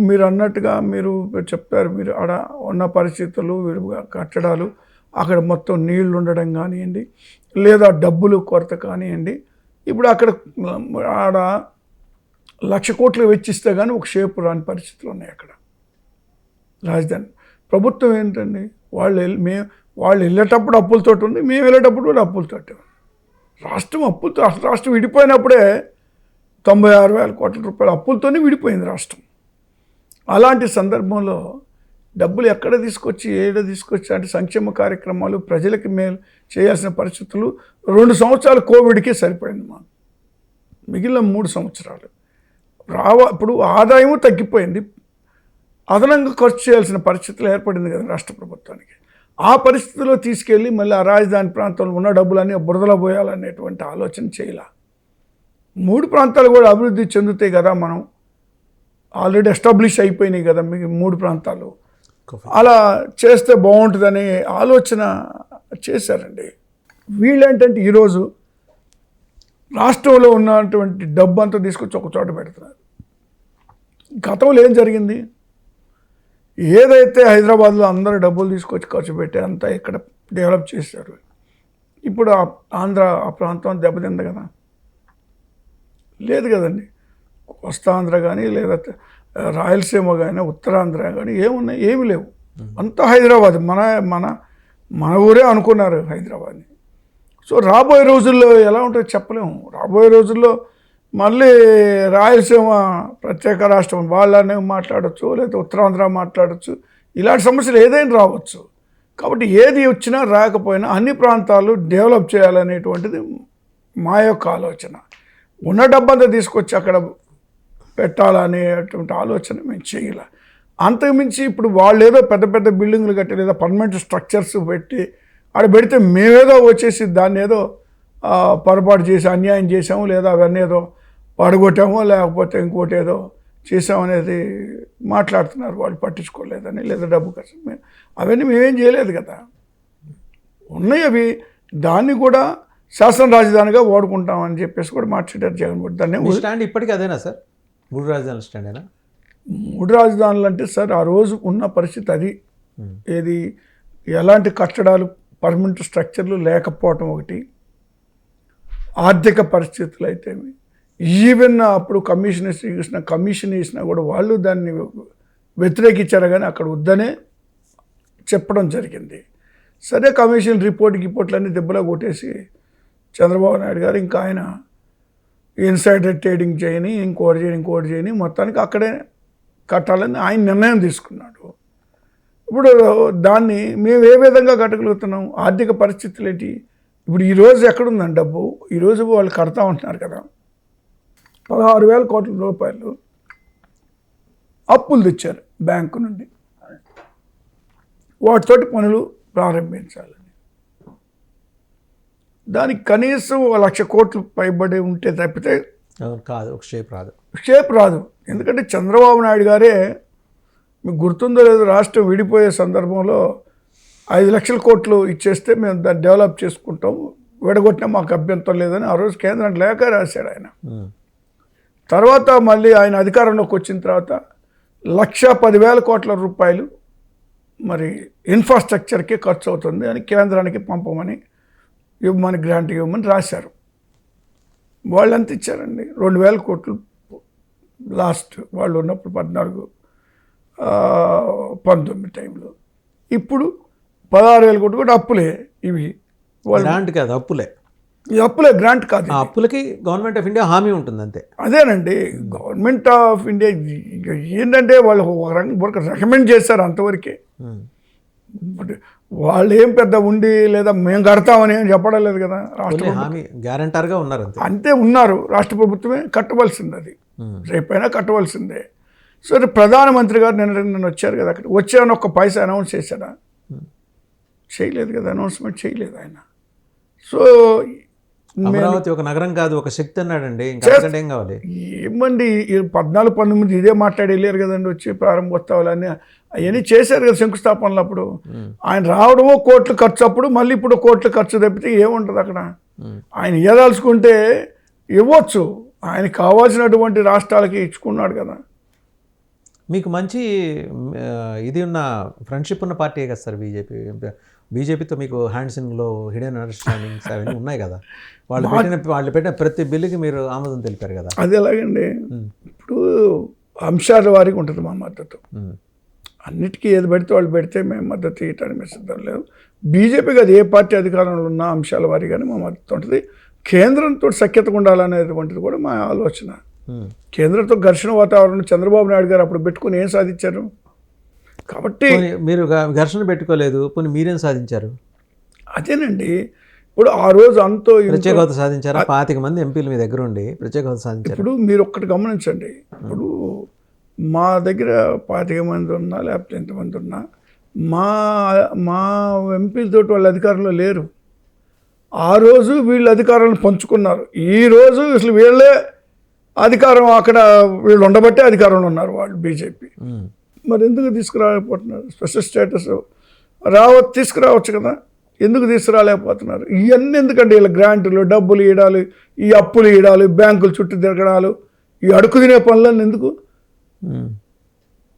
మీరు అన్నట్టుగా మీరు చెప్పారు, మీరు ఆడ ఉన్న పరిస్థితులు కట్టడాలు అక్కడ మొత్తం నీళ్లు ఉండడం కానివ్వండి, లేదా డబ్బులు కొరత కానివ్వండి. ఇప్పుడు అక్కడ ఆడ 1,00,000 కోట్లు వెచ్చిస్తే కానీ ఒక షేపు రాని పరిస్థితులు ఉన్నాయి అక్కడ రాజధాని. ప్రభుత్వం ఏంటండి, వాళ్ళు వెళ్ళేటప్పుడు అప్పులతో ఉంది, మేము వెళ్ళేటప్పుడు కూడా అప్పులతో. రాష్ట్రం విడిపోయినప్పుడే 96,000 కోట్ల రూపాయల అప్పులతోనే విడిపోయింది రాష్ట్రం. అలాంటి సందర్భంలో డబ్బులు ఎక్కడ తీసుకొచ్చి అంటే సంక్షేమ కార్యక్రమాలు ప్రజలకి మేలు చేయాల్సిన పరిస్థితులు 2 సంవత్సరాలు కోవిడ్కి సరిపోయింది. మిగిలిన 3 సంవత్సరాలు ఇప్పుడు ఆదాయము తగ్గిపోయింది, అదనంగా ఖర్చు చేయాల్సిన పరిస్థితులు ఏర్పడింది కదా రాష్ట్ర ప్రభుత్వానికి. ఆ పరిస్థితిలో తీసుకెళ్ళి మళ్ళీ ఆ రాజధాని ప్రాంతంలో ఉన్న డబ్బులన్నీ బురదలో పోయాలనేటువంటి ఆలోచన చేయాల. 3 ప్రాంతాలు కూడా అభివృద్ధి చెందుతాయి కదా, మనం ఆల్రెడీ ఎస్టాబ్లిష్ అయిపోయినాయి కదా మీకు 3 ప్రాంతాలు, అలా చేస్తే బాగుంటుందనే ఆలోచన చేశారండి. వీళ్ళేంటంటే ఈరోజు రాష్ట్రంలో ఉన్నటువంటి డబ్బు అంతా తీసుకొచ్చి ఒక చోట పెడుతున్నారు. గతంలో ఏం జరిగింది, ఏదైతే హైదరాబాద్లో అందరూ డబ్బులు తీసుకొచ్చి ఖర్చు పెట్టి అంతా ఇక్కడ డెవలప్ చేశారు, ఇప్పుడు ఆంధ్ర ఆ ప్రాంతం దెబ్బతింది కదా, లేదు కదండి. కోస్తాంధ్ర కానీ లేదా రాయలసీమ కానీ ఉత్తరాంధ్ర కానీ ఏమి లేవు, అంతా హైదరాబాద్. మన ఊరే అనుకున్నారు హైదరాబాద్ని. సో రాబోయే రోజుల్లో ఎలా ఉంటుందో చెప్పలేము. రాబోయే రోజుల్లో మళ్ళీ రాయలసీమ ప్రత్యేక రాష్ట్రం వాళ్ళనే మాట్లాడచ్చు, లేదా ఉత్తరాంధ్ర మాట్లాడచ్చు. ఇలాంటి సమస్యలు ఏదైనా రావచ్చు. కాబట్టి ఏది వచ్చినా రాకపోయినా అన్ని ప్రాంతాలు డెవలప్ చేయాలనేటువంటిది మా యొక్క ఆలోచన. ఉన్న డబ్బంతా తీసుకొచ్చి అక్కడ పెట్టాలనేటువంటి ఆలోచన మేము చేయాలి. అంతకుమించి ఇప్పుడు వాళ్ళు ఏదో పెద్ద పెద్ద బిల్డింగ్లు కట్టి లేదా పర్మనెంట్ స్ట్రక్చర్స్ పెట్టి ఆడ పెడితే మేమేదో వచ్చేసి దాన్ని ఏదో పొరపాటు చేసి అన్యాయం చేసాము, లేదా అవన్నీ ఏదో పడగొట్టామో లేకపోతే ఇంకోటి ఏదో చేసామనేది మాట్లాడుతున్నారు, వాళ్ళు పట్టించుకోలేదని లేదా డబ్బు ఖర్చు. అవన్నీ మేమేం చేయలేదు కదా, ఉన్నాయి అవి. దాన్ని కూడా శాసన రాజధానిగా వాడుకుంటామని చెప్పేసి కూడా మాట్లాడారు జగన్మోహన్. దాన్ని స్టాండ్ ఇప్పటికీ అదేనా సార్? 3 రాజధానుల స్టాండేనా? 3 రాజధానులు అంటే సార్ ఆ రోజు ఉన్న పరిస్థితి అది. ఏది ఎలాంటి కట్టడాలు పర్మనెంట్ స్ట్రక్చర్లు లేకపోవటం ఒకటి, ఆర్థిక పరిస్థితులు అయితే ఈవెన్ అప్పుడు కమిషన్ వేసినా కూడా వాళ్ళు దాన్ని వ్యతిరేకించారు, కానీ అక్కడ వద్దనే చెప్పడం జరిగింది. సరే కమిషన్ రిపోర్ట్లన్నీ దెబ్బలో కొట్టేసి చంద్రబాబు నాయుడు గారు ఇంకా ఆయన ఇన్సైడర్ ట్రేడింగ్ చేయని ఇంకోటి చేయని మొత్తానికి అక్కడే కట్టాలని ఆయన నిర్ణయం తీసుకున్నాడు. ఇప్పుడు దాన్ని మేము ఏ విధంగా కట్టగలుగుతున్నాం? ఆర్థిక పరిస్థితులు ఏంటి? ఇప్పుడు ఈరోజు ఎక్కడుందండి డబ్బు? ఈరోజు వాళ్ళు కడతా ఉంటున్నారు కదా, 16,000 కోట్ల రూపాయలు అప్పులు తెచ్చారు బ్యాంకు నుండి, వాటితోటి పనులు ప్రారంభించాలని. దానికి కనీసం 1,00,000 కోట్లు పైబడి ఉంటే తప్పితే కాదు, ఒక షేప్ రాదు. ఎందుకంటే చంద్రబాబు నాయుడు గారే, మీకు గుర్తుందో లేదో, రాష్ట్రం విడిపోయే సందర్భంలో 5 లక్షల కోట్లు ఇచ్చేస్తే మేము దాన్ని డెవలప్ చేసుకుంటాం, విడగొట్టినా మాకు అభ్యంతరం లేదని ఆ రోజు కేంద్రానికి లేఖ రాశాడు ఆయన. తర్వాత మళ్ళీ ఆయన అధికారంలోకి వచ్చిన తర్వాత 1,10,000 కోట్ల రూపాయలు మరి ఇన్ఫ్రాస్ట్రక్చర్కి ఖర్చు అవుతుంది అని కేంద్రానికి పంపమని, ఇవ్వమని, గ్రాంట్ ఇవ్వమని రాశారు. వాళ్ళు ఎంత ఇచ్చారండి? 2,000 కోట్లు లాస్ట్ వాళ్ళు ఉన్నప్పుడు 14-19 టైంలో. ఇప్పుడు 16,000 కోట్లు కూడా అప్పులే. ఇవి గ్రాంట్ కాదు, అప్పులే. ఈ అప్పులే, గ్రాంట్ కాదు. అప్పులకి గవర్నమెంట్ ఆఫ్ ఇండియా హామీ ఉంటుంది అంతే. అదేనండి, గవర్నమెంట్ ఆఫ్ ఇండియా ఏంటంటే వాళ్ళు ఒక రికమెండ్ చేశారు అంతవరకే. వాళ్ళు ఏం పెద్ద ఉండి లేదా మేము కడతామని ఏం చెప్పడం లేదు కదా. రాష్ట్ర హామీ గ్యారంటర్గా ఉన్నారు అంతే ఉన్నారు. రాష్ట్ర ప్రభుత్వమే కట్టవలసింది, అది రేపైనా కట్టవలసిందే. సో ప్రధానమంత్రి గారు నిన్న వచ్చారు కదా, అక్కడ వచ్చామని ఒక్క పైసా అనౌన్స్ చేశాడా? చేయలేదు కదా, అనౌన్స్మెంట్ చేయలేదు ఆయన. సో అమరావతి ఒక నగరం కాదు, ఒక శక్తి అన్నాడండి. ఏం కావాలి? ఏమండి 14-19 ఇదే మాట్లాడి వెళ్ళారు కదండి, వచ్చి ప్రారంభోత్సవాలన్నీ అవన్నీ చేశారు కదా శంకుస్థాపనలు. అప్పుడు ఆయన రావడమో కోట్లు ఖర్చు, అప్పుడు మళ్ళీ ఇప్పుడు కోట్లు ఖర్చు తప్పితే ఏముంటుంది అక్కడ? ఆయన ఇవ్వదలుచుకుంటే ఇవ్వచ్చు, ఆయన కావాల్సినటువంటి రాష్ట్రాలకి ఇచ్చుకున్నాడు కదా. మీకు మంచి ఇది ఉన్న ఫ్రెండ్షిప్ ఉన్న పార్టీ కదా సార్ బీజేపీతో. మీకు హ్యాండ్సింగ్లో హిడెన్ అండర్స్టాండింగ్స్ అవన్నీ ఉన్నాయి కదా. వాళ్ళు పెట్టిన ప్రతి బిల్లుకి మీరు ఆమోదం తెలిపారు కదా. అది ఎలాగండి? ఇప్పుడు అంశాల వారికి ఉంటుంది మా మద్దతు. అన్నిటికీ ఏది పెడితే వాళ్ళు పెడితే మేము మద్దతు ఇవ్వటానికి మేము సిద్ధం లేదు. బీజేపీకి అది ఏ పార్టీ అధికారంలో ఉన్న అంశాల వారిగానే మా మద్దతు ఉంటుంది. కేంద్రంతో సఖ్యతగా ఉండాలనేటువంటిది కూడా మా ఆలోచన. కేంద్రంతో ఘర్షణ వాతావరణం చంద్రబాబు నాయుడు గారు అప్పుడు పెట్టుకుని ఏం సాధించారు? కాబట్టి మీరు ఘర్షణ పెట్టుకోలేదు, పోనీ మీరేం సాధించారు? అదేనండి, ఇప్పుడు ఆ రోజు అంతో ప్రత్యేక హోదా సాధించారా? 25 మంది ఎంపీలు మీ దగ్గర ఉండి ప్రత్యేక హోదా సాధించారు. ఇప్పుడు మీరు ఒక్కటి గమనించండి, ఇప్పుడు మా దగ్గర 25 మంది ఉన్నా లేకపోతే ఎంతమంది ఉన్నా మా ఎంపీలతో వాళ్ళు అధికారంలో లేరు. ఆ రోజు వీళ్ళు అధికారాలను పంచుకున్నారు. ఈరోజు అసలు వీళ్ళే అధికారం, అక్కడ వీళ్ళు ఉండబట్టే అధికారంలో ఉన్నారు వాళ్ళు, బీజేపీ. మరి ఎందుకు తీసుకురాలేకపోతున్నారు? స్పెషల్ స్టేటస్ తీసుకురావచ్చు కదా, ఎందుకు తీసుకురాలేకపోతున్నారు? ఇవన్నీ ఎందుకంటే వీళ్ళ గ్రాంట్లు, డబ్బులు ఇవ్వడాలు, ఈ అప్పులు ఇవ్వడాలు, బ్యాంకులు చుట్టూ తిరగడాలు, ఈ అడుగు తినే పనులన్నీ ఎందుకు?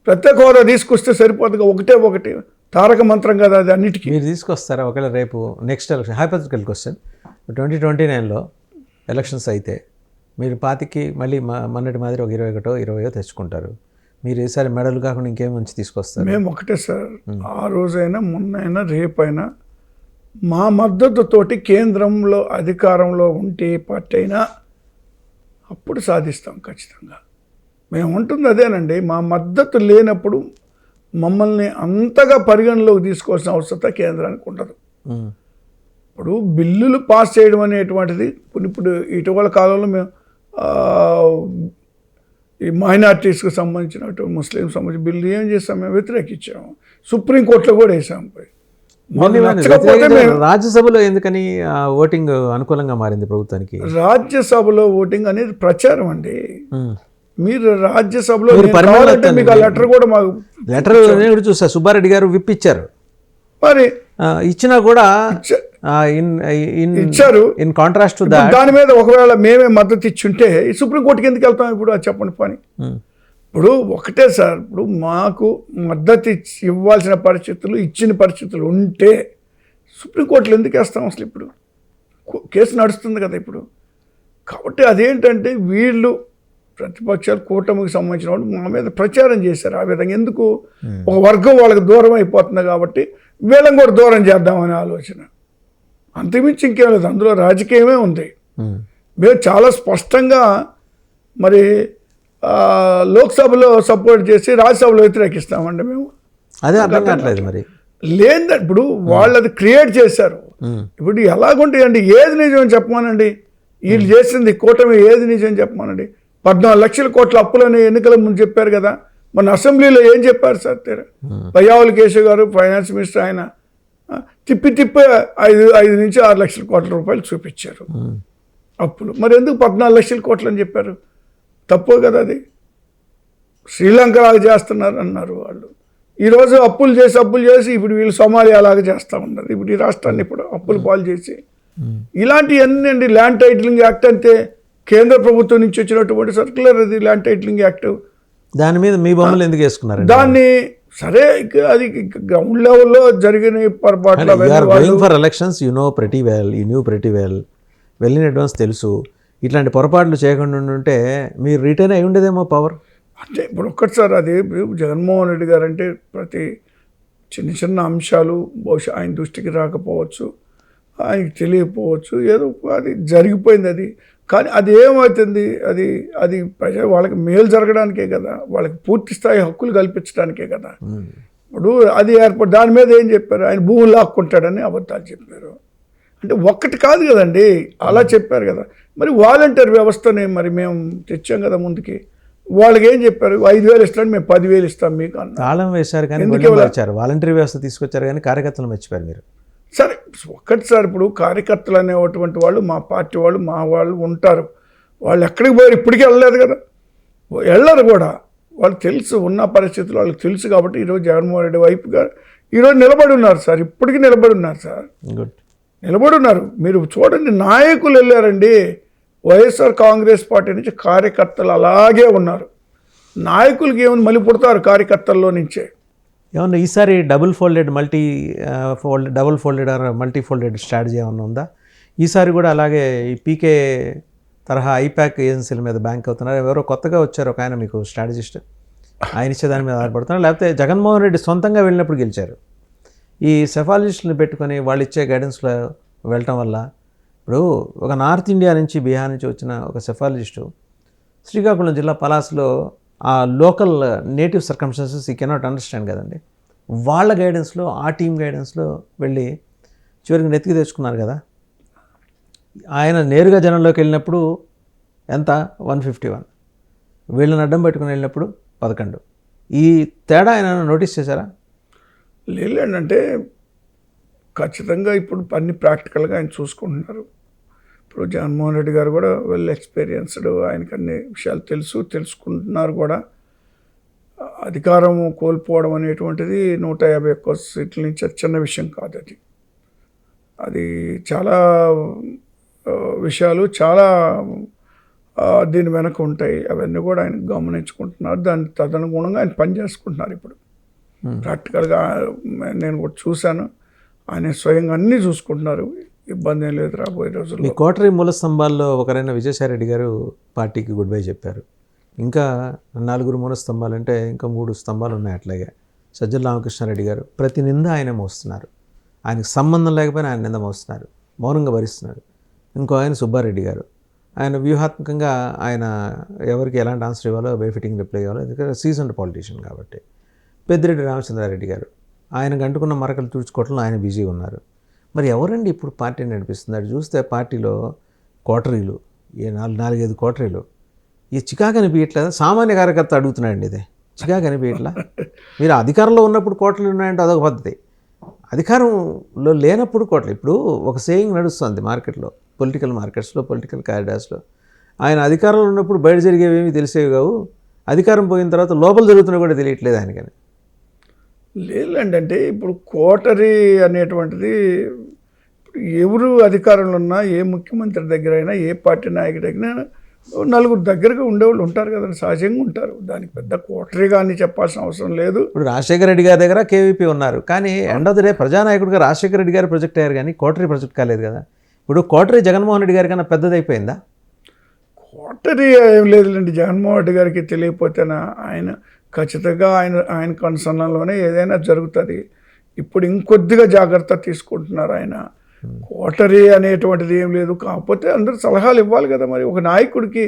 ప్రత్యేక హోదా తీసుకొస్తే సరిపోతుంది. ఒకటే తారక మంత్రం కదా అది అన్నిటికీ. మీరు తీసుకొస్తారా ఒకవేళ రేపు నెక్స్ట్ ఎలక్షన్, హైపోథెటికల్ క్వశ్చన్, 2029లో ఎలక్షన్స్ అయితే మీరు 25కి మళ్ళీ మొన్నటి మాదిరి ఒక 21-20 తెచ్చుకుంటారు. మీరు ఈసారి మెడల్ కాకుండా ఇంకేం మంచి తీసుకొస్తారు? మేము ఒకటే సార్, ఆ రోజైనా మొన్నైనా రేపైనా మా మద్దతుతోటి కేంద్రంలో అధికారంలో ఉంటే పార్టీ అయినా అప్పుడు సాధిస్తాం ఖచ్చితంగా. మేము ఉంటుంది అదేనండి, మా మద్దతు లేనప్పుడు మమ్మల్ని అంతగా పరిగణలోకి తీసుకోవాల్సిన అవసరం కేంద్రానికి ఉండదు. ఇప్పుడు బిల్లులు పాస్ చేయడం అనేటువంటిది ఇప్పుడు ఇటీవల కాలంలో మేము ఈ మైనార్టీస్కి సంబంధించినట్టు ముస్లిం సంబంధించిన బిల్లు ఏం చేస్తాం, మేము వ్యతిరేకించాము. సుప్రీంకోర్టులో కూడా వేసాము. పోయి మాకు నచ్చకపోతే మేము రాజ్యసభలో ఎందుకని ఓటింగ్ అనుకూలంగా మారింది ప్రభుత్వానికి? రాజ్యసభలో ఓటింగ్ అనేది ప్రచారం అండి. మీరు రాజ్యసభలో మీరు నేను పరిమాణం కావాలంటే ఎత్తండి. మీకు ఆ లెటర్ కూడా మాకు లెటర్ నేను చూసా, సుబ్బారెడ్డి గారు విప్ ఇచ్చారు. మరి ఇచ్చినా కూడా ఇచ్చారు. ఇన్ కాంట్రాస్ట్ టు ఇప్పుడు దాని మీద ఒకవేళ మేమే మద్దతు ఇచ్చుంటే సుప్రీంకోర్టుకి ఎందుకు వెళ్తాం ఇప్పుడు? అది చెప్పండి పని. ఇప్పుడు ఒకటే సార్, ఇప్పుడు మాకు మద్దతు ఇవ్వాల్సిన పరిస్థితులు ఇచ్చిన పరిస్థితులు ఉంటే సుప్రీంకోర్టులో ఎందుకు వేస్తాం అసలు? ఇప్పుడు కేసు నడుస్తుంది కదా ఇప్పుడు. కాబట్టి అదేంటంటే వీళ్ళు ప్రతిపక్షాలు కూటమికి సంబంధించిన వాళ్ళు మా మీద ప్రచారం చేశారు ఆ విధంగా. ఎందుకు? ఒక వర్గం వాళ్ళకి దూరం అయిపోతుంది కాబట్టి వీళ్ళని కూడా దూరం చేద్దామనే ఆలోచన, అంతకుమించి ఇంకేం లేదు. అందులో రాజకీయమే ఉంది. మేము చాలా స్పష్టంగా మరి లోక్సభలో సపోర్ట్ చేసి రాజ్యసభలో వ్యతిరేకిస్తామండి మేము. అదే అర్థం కావట్లేదు మరి. లేదా ఇప్పుడు వాళ్ళు అది క్రియేట్ చేశారు. ఇప్పుడు ఎలాగుంటాయండి? ఏది నిజం చెప్పమానండి. వీళ్ళు చేసింది కూటమి ఏది నిజం చెప్పమానండి. 14 లక్షల కోట్ల అప్పులని ఎన్నికల ముందు చెప్పారు కదా. మన అసెంబ్లీలో ఏం చెప్పారు సార్? పయ్యావుల కేశవ్ గారు ఫైనాన్స్ మినిస్టర్, ఆయన తిప్పి 5 నుంచి 6 లక్షల కోట్ల రూపాయలు చూపించారు అప్పులు. మరి ఎందుకు 14 లక్షల కోట్లు అని చెప్పారు? తప్పు కదా అది. శ్రీలంక లాగా చేస్తున్నారు అన్నారు వాళ్ళు. ఈరోజు అప్పులు చేసి ఇప్పుడు వీళ్ళు సోమాలియా లాగా చేస్తూ ఉన్నారు. ఇప్పుడు ఈ రాష్ట్రాన్ని ఇప్పుడు అప్పులు పాలు చేసి ఇలాంటివన్నీ అండి. ల్యాండ్ టైటిలింగ్ యాక్ట్ అంటే కేంద్ర ప్రభుత్వం నుంచి వచ్చినటువంటి సర్క్యులర్, అది ల్యాండ్ టైటిలింగ్ యాక్ట్. దాని మీద మీ బొమ్మలు ఎందుకు వేసుకున్నారు? దాన్ని సరే, అది గ్రౌండ్ లెవెల్లో జరిగిన పొరపాట్లు. For elections you know pretty well well in advance తెలుసు. ఇట్లాంటి పొరపాట్లు చేయకుండా ఉంటే మీరు రిటైన్ అయి ఉండేదేమో పవర్. అంటే ఇప్పుడు ఒక్కటిసారి అది జగన్మోహన్ రెడ్డి గారు అంటే ప్రతి చిన్న అంశాలు బహుశా ఆయన దృష్టికి రాకపోవచ్చు, ఆయనకి తెలియకపోవచ్చు, ఏదో అది జరిగిపోయింది అది. కానీ అది ఏమవుతుంది? అది వాళ్ళకి మేలు జరగడానికే కదా, వాళ్ళకి పూర్తి స్థాయి హక్కులు కల్పించడానికే కదా. ఇప్పుడు అది దాని మీద ఏం చెప్పారు? ఆయన భూములు లాక్కుంటాడని అబద్ధాలు చెప్పారు. అంటే ఒక్కటి కాదు కదండి, అలా చెప్పారు కదా. మరి వాలంటీర్ వ్యవస్థని మరి మేము తెచ్చాం కదా ముందుకి. వాళ్ళకి ఏం చెప్పారు? 5,000 ఇస్తాను, మేము 10,000 ఇస్తాం మీకు అన్న. తాళం వేశారు కానీ వచ్చారు, వాలంటీర్ వ్యవస్థ తీసుకొచ్చారు కానీ కార్యకర్తలు మర్చిపోయారు మీరు. సరే ఒక్కటిసారి ఇప్పుడు కార్యకర్తలు అనేటువంటి వాళ్ళు మా పార్టీ వాళ్ళు, మా వాళ్ళు ఉంటారు. వాళ్ళు ఎక్కడికి పోయారు? ఇప్పటికీ వెళ్ళలేదు కదా, వెళ్ళరు కూడా. వాళ్ళు తెలుసు, ఉన్న పరిస్థితులు వాళ్ళకి తెలుసు. కాబట్టి ఈరోజు జగన్మోహన్ రెడ్డి వైపుగా ఈరోజు నిలబడి ఉన్నారు సార్. ఇప్పటికీ నిలబడి ఉన్నారు సార్, నిలబడి ఉన్నారు. మీరు చూడండి, నాయకులు వెళ్ళారండి. వైఎస్ఆర్ కాంగ్రెస్ పార్టీ నుంచి కార్యకర్తలు అలాగే ఉన్నారు. నాయకులకి ఏమైనా మళ్ళీ పుడతారు కార్యకర్తల్లో నుంచే. ఏమన్నా ఈసారి double folded multi folded strategy ఏమన్నా ఉందా? ఈసారి కూడా అలాగే ఈ పీకే తరహా ఐపాక్ ఏజెన్సీల మీద బ్యాంక్ అవుతున్నారు. ఎవరో కొత్తగా వచ్చారు ఒక ఆయన, మీకు స్ట్రాటజిస్ట్, ఆయన ఇచ్చే దాని మీద ఆధారపడుతున్నారు. లేకపోతే జగన్మోహన్ రెడ్డి సొంతంగా వెళ్ళినప్పుడు గెలిచారు. ఈ సెఫాలజిస్టులను పెట్టుకొని వాళ్ళు ఇచ్చే గైడెన్స్లో వెళ్ళటం వల్ల, ఇప్పుడు ఒక నార్త్ ఇండియా నుంచి బీహార్ నుంచి వచ్చిన ఒక సెఫాలజిస్టు శ్రీకాకుళం జిల్లా పలాస్లో ఆ లోకల్ నేటివ్ సర్కమ్స్టాన్సెస్ ఈ కెనాట్ అండర్స్టాండ్ కదండి, వాళ్ళ గైడెన్స్లో, ఆ టీం గైడెన్స్లో వెళ్ళి చివరికి నెత్తికి తెచ్చుకున్నారు కదా. ఆయన నేరుగా జనంలోకి వెళ్ళినప్పుడు ఎంత? 151. వీళ్ళని అడ్డం పెట్టుకుని వెళ్ళినప్పుడు 11. ఈ తేడా ఆయన నోటీస్ చేశారా? లేదంటే ఖచ్చితంగా ఇప్పుడు అన్ని ప్రాక్టికల్గా ఆయన చూసుకుంటున్నారు. ఇప్పుడు జగన్మోహన్ రెడ్డి గారు కూడా వెల్ ఎక్స్పీరియన్స్డ్, ఆయనకు అన్ని విషయాలు తెలుసుకుంటున్నారు కూడా. అధికారం కోల్పోవడం అనేటువంటిది 151 సీట్ల నుంచి చిన్న విషయం కాదు. అది చాలా విషయాలు, చాలా దీని వెనక ఉంటాయి. అవన్నీ కూడా ఆయన గమనించుకుంటున్నారు. దాని తదనుగుణంగా ఆయన పనిచేసుకుంటున్నారు. ఇప్పుడు ప్రాక్టికల్గా నేను కూడా చూశాను, ఆయన స్వయంగా అన్నీ చూసుకుంటున్నారు. ఇబ్బంది ఏం లేదు రాబోయే రోజుల్లో. మీ కోటరీ మూల స్తంభాల్లో ఒకరైన విజయసాయిరెడ్డి గారు పార్టీకి గుడ్ బై చెప్పారు. ఇంకా 4 మూల స్తంభాలు అంటే ఇంకా 3 స్తంభాలు ఉన్నాయి. అట్లాగే సజ్జల రామకృష్ణారెడ్డి గారు ప్రతి నింద ఆయన మోస్తున్నారు. ఆయనకు సంబంధం లేకపోయినా ఆయన నింద మోస్తున్నారు, మౌనంగా భరిస్తున్నారు. ఇంకో ఆయన సుబ్బారెడ్డి గారు, ఆయన వ్యూహాత్మకంగా ఆయన ఎవరికి ఎలాంటి ఆన్సర్ ఇవ్వాలో బేఫిటింగ్ రిప్లై ఇవ్వాలో, ఎందుకంటే సీజన్డ్ పాలిటీషియన్ కాబట్టి. పెద్దిరెడ్డి రామచంద్రారెడ్డి గారు ఆయనకు అంటుకున్న మరకలు తుడుచుకోవడంలో ఆయన బిజీగా ఉన్నారు. మరి ఎవరండి ఇప్పుడు పార్టీని నడిపిస్తుంది? అటు చూస్తే పార్టీలో కోటరీలు, 4-5 కోటరీలు, ఈ చికాకు అనిపించట్లేదా? సామాన్య కార్యకర్త అడుగుతున్నాయండి, ఇదే చికాకు అనిపించట్లా? మీరు అధికారంలో ఉన్నప్పుడు కోటరీలు ఉన్నాయంటే అదొక పద్ధతి, అధికారంలో లేనప్పుడు కోట్ల ఇప్పుడు ఒక సేయింగ్ నడుస్తుంది మార్కెట్లో, పొలిటికల్ మార్కెట్స్లో, పొలిటికల్ కారిడార్స్లో. ఆయన అధికారంలో ఉన్నప్పుడు బయట జరిగేవేమీ తెలిసేవి కావు, అధికారం పోయిన తర్వాత లోపల జరుగుతున్నా కూడా తెలియట్లేదు ఆయనకని. లేదండి, అంటే ఇప్పుడు కోటరీ అనేటువంటిది ఎవరు అధికారంలో ఉన్నా, ఏ ముఖ్యమంత్రి దగ్గర అయినా, ఏ పార్టీ నాయకుడి దగ్గర నలుగురు దగ్గరగా ఉండేవాళ్ళు ఉంటారు కదండి, సహజంగా ఉంటారు. దానికి పెద్ద కోటరీగా అని చెప్పాల్సిన అవసరం లేదు. ఇప్పుడు రాజశేఖర రెడ్డి గారి దగ్గర కేవీపీ ఉన్నారు, కానీ ఎండ్ ఆఫ్ ది డే ప్రజానాయకుడిగా రాజశేఖర రెడ్డి గారు ప్రొజెక్ట్ అయ్యారు, కానీ కోటరీ ప్రొజెక్ట్ కాలేదు కదా. ఇప్పుడు కోటరీ జగన్మోహన్ రెడ్డి గారి కన్నా పెద్దదైపోయిందా? కోటరీ ఏం లేదులేండి, జగన్మోహన్ రెడ్డి గారికి తెలియకపోతేనా, ఆయన ఖచ్చితంగా ఆయన కన్సర్న్లోనే ఏదైనా జరుగుతుంది. ఇప్పుడు ఇంకొద్దిగా జాగ్రత్త తీసుకుంటున్నారు ఆయన. కోటరీ అనేటువంటిది ఏం లేదు, కాకపోతే అందరూ సలహాలు ఇవ్వాలి కదా. మరి ఒక నాయకుడికి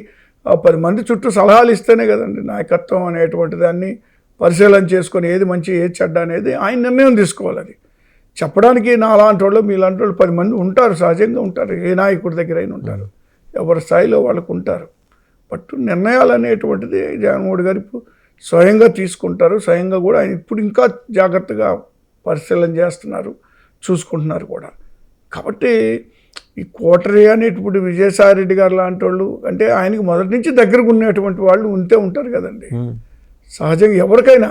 10 మంది చుట్టూ సలహాలు ఇస్తేనే కదండి నాయకత్వం అనేటువంటి దాన్ని పరిశీలన చేసుకొని ఏది మంచి ఏది చెడ్డ అనేది ఆయన నిర్ణయం తీసుకోవాలి. అది చెప్పడానికి నాలాంటి వాళ్ళు మీలాంటి వాళ్ళు 10 మంది ఉంటారు, సహజంగా ఉంటారు, ఏ నాయకుడి దగ్గర అయినా ఉంటారు, ఎవరి స్థాయిలో వాళ్ళకు ఉంటారు. బట్ నిర్ణయాలు అనేటువంటిది జగన్మోహన్ గారు ఇప్పుడు స్వయంగా తీసుకుంటారు. స్వయంగా కూడా ఆయన ఇప్పుడు ఇంకా జాగ్రత్తగా పరిశీలన చేస్తున్నారు, చూసుకుంటున్నారు కూడా. కాబట్టి ఈ కోటరీ అనేటువంటి విజయసాయి రెడ్డి గారు లాంటి వాళ్ళు, అంటే ఆయనకి మొదటి నుంచి దగ్గరకు ఉన్నటువంటి వాళ్ళు ఉంటారు కదండి, సహజంగా ఎవరికైనా.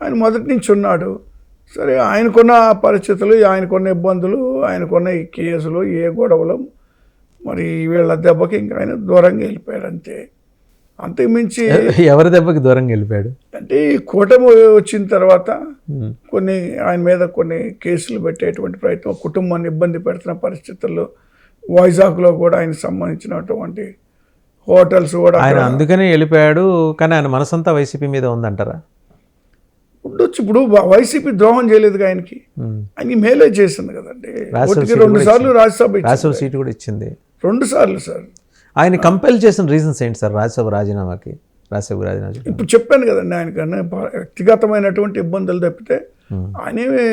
ఆయన మొదటి నుంచి ఉన్నాడు. సరే, ఆయనకున్న పరిస్థితులు, ఆయనకున్న ఇబ్బందులు, ఆయనకున్న ఈ కేసులు, ఏ గొడవలు, మరి వీళ్ళ దెబ్బకి ఇంకా ఆయన దూరంగా వెళ్ళిపోయాడు అంతే. అంతకుమించి ఎవరి దెబ్బకి దూరంగా వెళ్ళిపోయాడు అంటే ఈ కూటమి వచ్చిన తర్వాత కొన్ని ఆయన మీద కొన్ని కేసులు పెట్టేటువంటి ప్రయత్నం, కుటుంబాన్ని ఇబ్బంది పెడుతున్న పరిస్థితుల్లో వైజాగ్లో కూడా ఆయనకు సంబంధించినటువంటి హోటల్స్ కూడా ఆయన అందుకనే వెళ్ళిపోయాడు. కానీ ఆయన మనసంతా వైసీపీ మీద ఉందంటారా? ఉండొచ్చు. ఇప్పుడు వైసీపీ ద్రోహం చేయలేదు ఆయనకి, ఆయనకి మేలే చేసింది కదండి. 2 సార్లు రాజ్యసభ సీటు కూడా ఇచ్చింది, 2 సార్లు సార్. ఆయన కంపెల్ చేసిన రీజన్స్ ఏంటి సార్ రాజ్యసభ రాజీనామాకి? ఇప్పుడు చెప్పాను కదండి, ఆయనకన్నా వ్యక్తిగతమైనటువంటి ఇబ్బందులు తప్పితే ఆయనేమి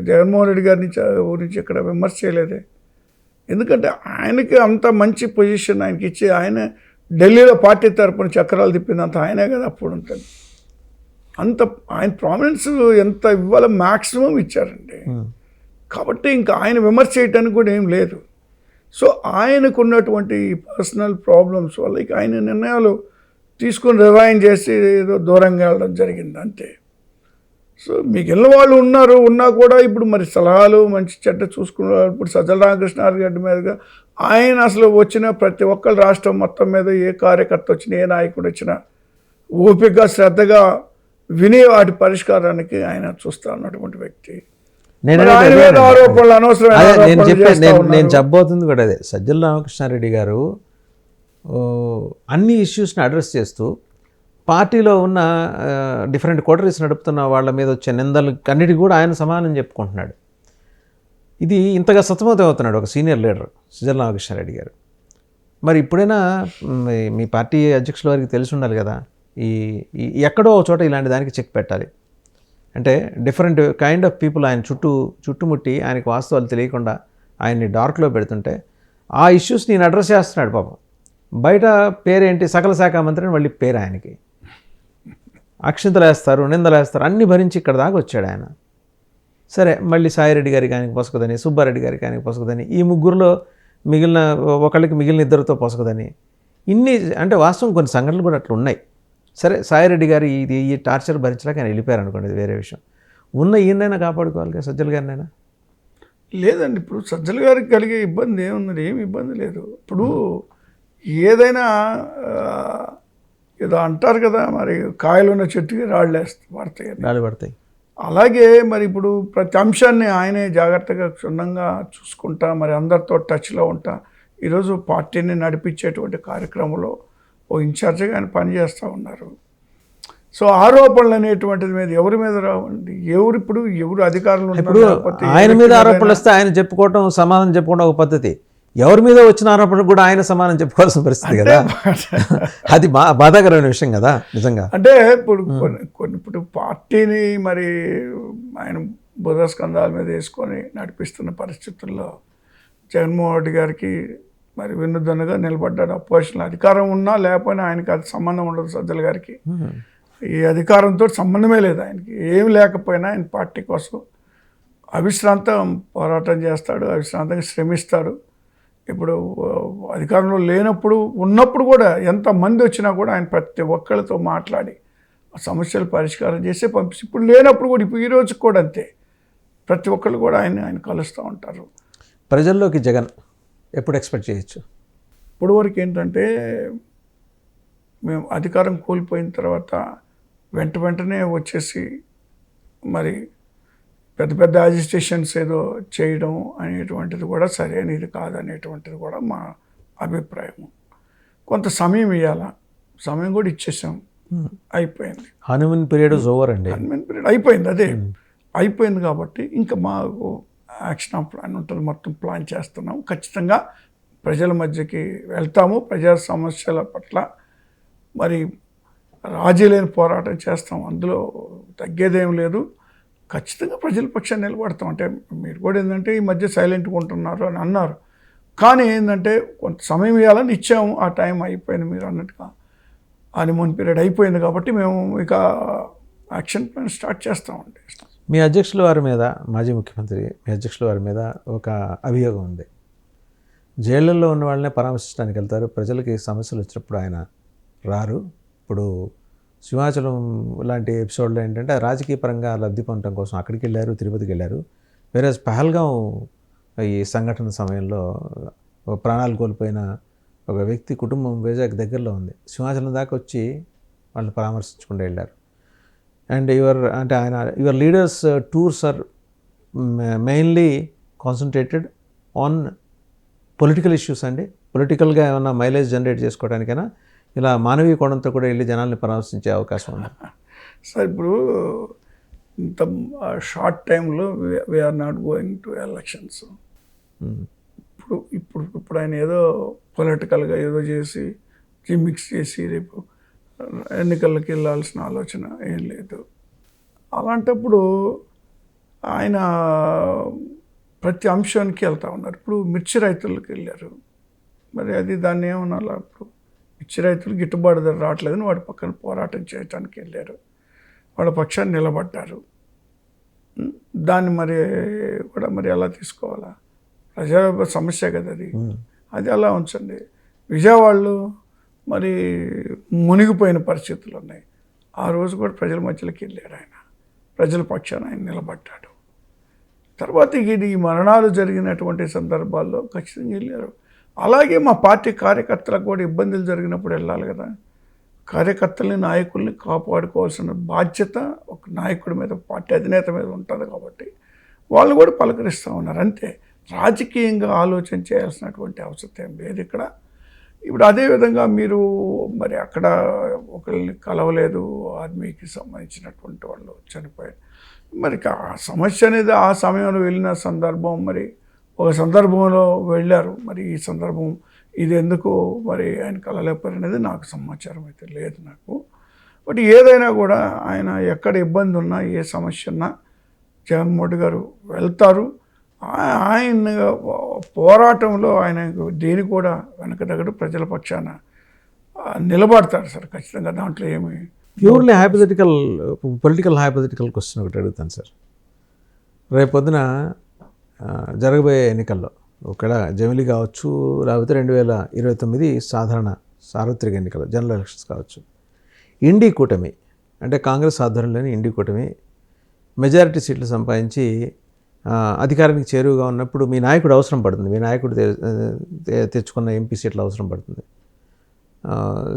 జగన్మోహన్ రెడ్డి గారిని గురించి ఇక్కడ విమర్శ చేయలేదే. ఎందుకంటే ఆయనకి అంత మంచి పొజిషన్ ఆయనకి ఇచ్చి, ఆయన ఢిల్లీలో పార్టీ తరపున చక్రాలు తిప్పినంత ఆయనే కదా అప్పుడు ఉంటుంది. అంత ఆయన ప్రామినెన్స్ ఎంత ఇవ్వాలో మ్యాక్సిమం ఇచ్చారండి. కాబట్టి ఇంకా ఆయన విమర్శ చేయటానికి కూడా ఏం లేదు. సో ఆయనకున్నటువంటి పర్సనల్ ప్రాబ్లమ్స్ వల్ల ఇక ఆయన నిర్ణయాలు తీసుకొని రిజైన్ చేసి ఏదో దూరంగా వెళ్ళడం జరిగింది అంతే. సో మిగిలిన వాళ్ళు ఉన్నా కూడా ఇప్పుడు మరి సలహాలు మంచి చెడ్డ చూసుకున్నారు. ఇప్పుడు సజ్జల రామకృష్ణారెడ్డి మీదుగా ఆయన అసలు వచ్చిన ప్రతి ఒక్కరు రాష్ట్రం మొత్తం మీద ఏ కార్యకర్త వచ్చినా, ఏ నాయకుడు వచ్చినా ఓపికగా శ్రద్ధగా విని వాటి పరిష్కారానికి ఆయన చూస్తూ ఉన్నటువంటి వ్యక్తి. నేను చెప్పబోతుంది కూడా అదే. సజ్జల రామకృష్ణారెడ్డి గారు అన్ని ఇష్యూస్ని అడ్రస్ చేస్తూ పార్టీలో ఉన్న డిఫరెంట్ కోటరీస్ నడుపుతున్న వాళ్ళ మీద వచ్చే నిందలు అన్నిటికీ కూడా ఆయన సమానం చెప్పుకుంటున్నాడు. ఇది ఇంతగా సతమతం అవుతున్నాడు ఒక సీనియర్ లీడర్ సజ్జల రామకృష్ణారెడ్డి గారు. మరి ఇప్పుడైనా మీ పార్టీ అధ్యక్షుల వారికి తెలిసి ఉండాలి కదా, ఎక్కడో చోట ఇలాంటి దానికి చెక్ పెట్టాలి. అంటే డిఫరెంట్ కైండ్ ఆఫ్ పీపుల్ ఆయన చుట్టుముట్టి ఆయనకు వాస్తవాలు తెలియకుండా ఆయన్ని డార్క్లో పెడుతుంటే ఆ ఇష్యూస్ నేను అడ్రస్ చేస్తున్నాడు పాపం. బయట పేరేంటి, సకల శాఖ మంత్రి అని మళ్ళీ పేరు ఆయనకి. అక్షింతలు వేస్తారు, నిందలు వేస్తారు, అన్నీ భరించి ఇక్కడ దాకా వచ్చాడు ఆయన. సరే, మళ్ళీ సాయిరెడ్డి గారికి ఆయనకి పొసకదని, సుబ్బారెడ్డి గారికి ఆయనకి పొసకదని, ఈ ముగ్గురులో మిగిలిన ఒకళ్ళకి మిగిలిన ఇద్దరితో పొసకదని, ఇన్ని అంటే వాస్తవం కొన్ని సంఘటనలు కూడా అట్లా ఉన్నాయి. సరే, సాయిరెడ్డి గారు ఈ టార్చర్ భరించలేక ఆయన వెళ్ళిపోయారు అనుకోండి, ఇది వేరే విషయం. ఉన్న ఈయనైనా కాపాడుకోవాలి కదా, సజ్జల గారినైనా. లేదండి, ఇప్పుడు సజ్జల గారికి కలిగే ఇబ్బంది ఏముంది? ఏమి ఇబ్బంది లేదు. ఇప్పుడు ఏదైనా ఏదో అంటారు కదా, మరి కాయలు ఉన్న చెట్టుకి రాళ్ళు పడతాయి. అలాగే మరి ఇప్పుడు ప్రతి అంశాన్ని ఆయనే జాగ్రత్తగా క్షుణ్ణంగా చూసుకుంటా, మరి అందరితో టచ్లో ఉంటా, ఈరోజు పార్టీని నడిపించేటువంటి కార్యక్రమంలో ఓ ఇన్ఛార్జిగా ఆయన పనిచేస్తూ ఉన్నారు. సో ఆరోపణలు అనేటువంటిది మీద ఎవరి మీద రావండి, ఎవరు అధికారులు ఇప్పుడు ఆయన మీద ఆరోపణలు వస్తే ఆయన చెప్పుకోవటం, సమాధానం చెప్పుకోవడం ఒక పద్ధతి. ఎవరి మీద వచ్చిన ఆరోపణలు కూడా ఆయన సమాధానం చెప్పుకోవాల్సిన పరిస్థితి కదా, అది బాధాకరమైన విషయం కదా నిజంగా. అంటే ఇప్పుడు పార్టీని మరి ఆయన బుధస్కంధాల మీద వేసుకొని నడిపిస్తున్న పరిస్థితుల్లో జగన్మోహన్ రెడ్డి గారికి మరి వెన్నుదన్నుగా నిలబడ్డాడు. అపోజిషన్ అధికారం ఉన్నా లేకపోయినా ఆయనకి అది సంబంధం ఉండదు. సజ్జల గారికి ఈ అధికారంతో సంబంధమే లేదు. ఆయనకి ఏమి లేకపోయినా ఆయన పార్టీ కోసం అవిశ్రాంతం పోరాటం చేస్తాడు, అవిశ్రాంతంగా శ్రమిస్తాడు. ఇప్పుడు అధికారంలో లేనప్పుడు ఉన్నప్పుడు కూడా ఎంతమంది వచ్చినా కూడా ఆయన ప్రతి ఒక్కరితో మాట్లాడి ఆ సమస్యలు పరిష్కారం చేసే పంపిస్తే, ఇప్పుడు లేనప్పుడు కూడా ఇప్పుడు ఈ రోజు కూడా అంతే, ప్రతి ఒక్కళ్ళు కూడా ఆయన కలుస్తూ ఉంటారు. ప్రజల్లోకి జగన్ ఎప్పుడు ఎక్స్పెక్ట్ చేయొచ్చు? ఇప్పుడు వరకు ఏంటంటే మేము అధికారం కోల్పోయిన తర్వాత వెంటనే వచ్చేసి మరి పెద్ద పెద్ద అజిటేషన్స్ ఏదో చేయడం అనేటువంటిది కూడా సరైనది కాదనేటువంటిది కూడా మా అభిప్రాయం. కొంత సమయం ఇవ్వాల, సమయం కూడా ఇచ్చేసాం, అయిపోయింది. హనుమన్ పీరియడ్ ఓవర్ అండి. హనుమన్ పీరియడ్ అయిపోయింది, అదే అయిపోయింది. కాబట్టి ఇంకా మాకు యాక్షన్ ప్లాన్ ఉంటుంది, మొత్తం ప్లాన్ చేస్తున్నాం. ఖచ్చితంగా ప్రజల మధ్యకి వెళ్తాము, ప్రజా సమస్యల పట్ల మరి రాజీ లేని పోరాటం చేస్తాం, అందులో తగ్గేదేం లేదు. ఖచ్చితంగా ప్రజల పక్షాన్ని నిలబడతాం. అంటే మీరు కూడా ఏంటంటే ఈ మధ్య సైలెంట్గా ఉంటున్నారు అని అన్నారు, కానీ ఏంటంటే కొంత సమయం ఇవ్వాలని ఇచ్చాము, ఆ టైం అయిపోయింది. మీరు అన్నట్టుగా హనీమూన్ పీరియడ్ అయిపోయింది కాబట్టి మేము ఇక యాక్షన్ ప్లాన్ స్టార్ట్ చేస్తామండి. మీ అధ్యక్షుల వారి మీద, మాజీ ముఖ్యమంత్రి మీ అధ్యక్షుల వారి మీద ఒక అభియోగం ఉంది. జైళ్ళల్లో ఉన్న వాళ్ళనే పరామర్శించడానికి వెళ్తారు, ప్రజలకి సమస్యలు వచ్చినప్పుడు ఆయన రారు. ఇప్పుడు సింహాచలం లాంటి ఎపిసోడ్లో ఏంటంటే రాజకీయ పరంగా లబ్ధి పొందడం కోసం అక్కడికి వెళ్ళారు, తిరుపతికి వెళ్ళారు. వేరే పహల్గాం ఈ సంఘటన సమయంలో ప్రాణాలు కోల్పోయిన ఒక వ్యక్తి కుటుంబం వైజాగ్ దగ్గరలో ఉంది, సింహాచలం దాకా వచ్చి వాళ్ళని పరామర్శించకుండా వెళ్ళారు. And your leaders tours are mainly concentrated on political issues అండి. పొలిటికల్గా ఏమన్నా మైలేజ్ జనరేట్ చేసుకోవడానికైనా ఇలా మానవీయ కోణంతో కూడా వెళ్ళి జనాల్ని పరామర్శించే అవకాశం ఉంది. సార్ ఇప్పుడు ఇంత షార్ట్ టైంలో we are not going to elections. ఇప్పుడు ఆయన ఏదో పొలిటికల్గా ఏదో చేసి జిమిక్స్ చేసి రేపు ఎన్నికలకు వెళ్ళాల్సిన ఆలోచన ఏం లేదు. అలాంటప్పుడు ఆయన ప్రతి అంశానికి వెళ్తూ ఉన్నారు. ఇప్పుడు మిర్చి రైతులకు వెళ్ళారు, మరి అది దాన్ని ఏమన్నా, ఇప్పుడు మిర్చి రైతులు గిట్టుబాటు ధర రావట్లేదని వాడి పక్కన పోరాటం చేయడానికి వెళ్ళారు, వాళ్ళ పక్షాన్ని నిలబడ్డారు. దాన్ని మరి ఎలా తీసుకోవాలా? ప్రజా సమస్య కదా అది అలా ఉంచండి. విజయవాడలో మరి మునిగిపోయిన పరిస్థితులు ఉన్నాయి, ఆ రోజు కూడా ప్రజల మధ్యలోకి వెళ్ళాడు ఆయన, ప్రజల పక్షాన ఆయన నిలబడ్డాడు. తర్వాత ఈ మరణాలు జరిగినటువంటి సందర్భాల్లో ఖచ్చితంగా వెళ్ళారు. అలాగే మా పార్టీ కార్యకర్తలకు కూడా ఇబ్బందులు జరిగినప్పుడు వెళ్ళాలి కదా. కార్యకర్తల్ని, నాయకుల్ని కాపాడుకోవాల్సిన బాధ్యత ఒక నాయకుడి మీద, పార్టీ అధినేత మీద ఉంటుంది. కాబట్టి వాళ్ళు కూడా పలకరిస్తూ ఉన్నారు, అంతే. రాజకీయంగా ఆలోచన చేయాల్సినటువంటి అవసరం ఏం లేదు ఇక్కడ. ఇప్పుడు అదేవిధంగా మీరు మరి అక్కడ ఒకరిని కలవలేదు, ఆర్మీకి సంబంధించినటువంటి వాళ్ళు చనిపోయారు. మరి ఆ సమస్య అనేది ఆ సమయంలో వెళ్ళిన సందర్భం, మరి ఒక సందర్భంలో వెళ్ళారు, మరి ఈ సందర్భం ఇది ఎందుకు మరి ఆయన కలలేపారు అనేది నాకు సమాచారం అయితే లేదు నాకు. బట్ ఏదైనా కూడా ఆయన ఎక్కడ ఇబ్బంది ఉన్నా, ఏ సమస్య ఉన్నా జగన్మోహన్ రెడ్డి గారు వెళ్తారు. ఆయన పోరాటంలో ఆయన దేని కూడా వెనకదగడు, ప్రజల పక్షాన నిలబడతారు సార్ ఖచ్చితంగా. దాంట్లో ఏమి purely hypothetical, political hypothetical question ఒకటి అడుగుతాను సార్. రేపొద్దున జరగబోయే ఎన్నికల్లో ఒకవేళ జమిలీ కావచ్చు, లేకపోతే 2029 సాధారణ సార్వత్రిక ఎన్నికలు, జనరల్ ఎలక్షన్స్ కావచ్చు, ఇండి కూటమి అంటే కాంగ్రెస్ ఆధ్వర్యంలోని ఇండి కూటమి మెజారిటీ సీట్లు సంపాదించి అధికారానికి చేరువుగా ఉన్నప్పుడు మీ నాయకుడు అవసరం పడుతుంది, మీ నాయకుడు తెచ్చుకున్న ఎంపీ సీట్లు అవసరం పడుతుంది.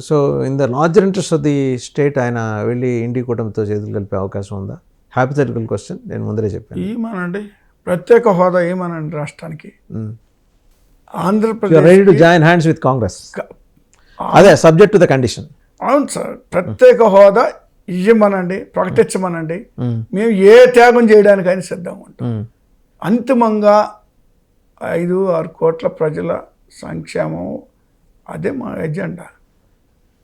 So in the larger interest of the state ఆయన వెళ్ళి ఇండి కూటమితో చేతులు కలిపే అవకాశం ఉందా? హైపోథెటికల్ క్వశ్చన్, నేను ముందరే చెప్పాను. ఏమనండి, ప్రత్యేక హోదా ఏమనండి రాష్ట్రానికి? Andhra Pradesh ready to join hands with Congress, అదే సబ్జెక్ట్ టు ద కండిషన్. అవును సార్, ప్రత్యేక హోదా ఇవ్వమనండి, ప్రకటించమనండి, మేము ఏ త్యాగం చేయడానికైనా సిద్ధంగా ఉంటాం. అంతిమంగా 5-6 కోట్ల ప్రజల సంక్షేమం అదే మా ఎజెండా.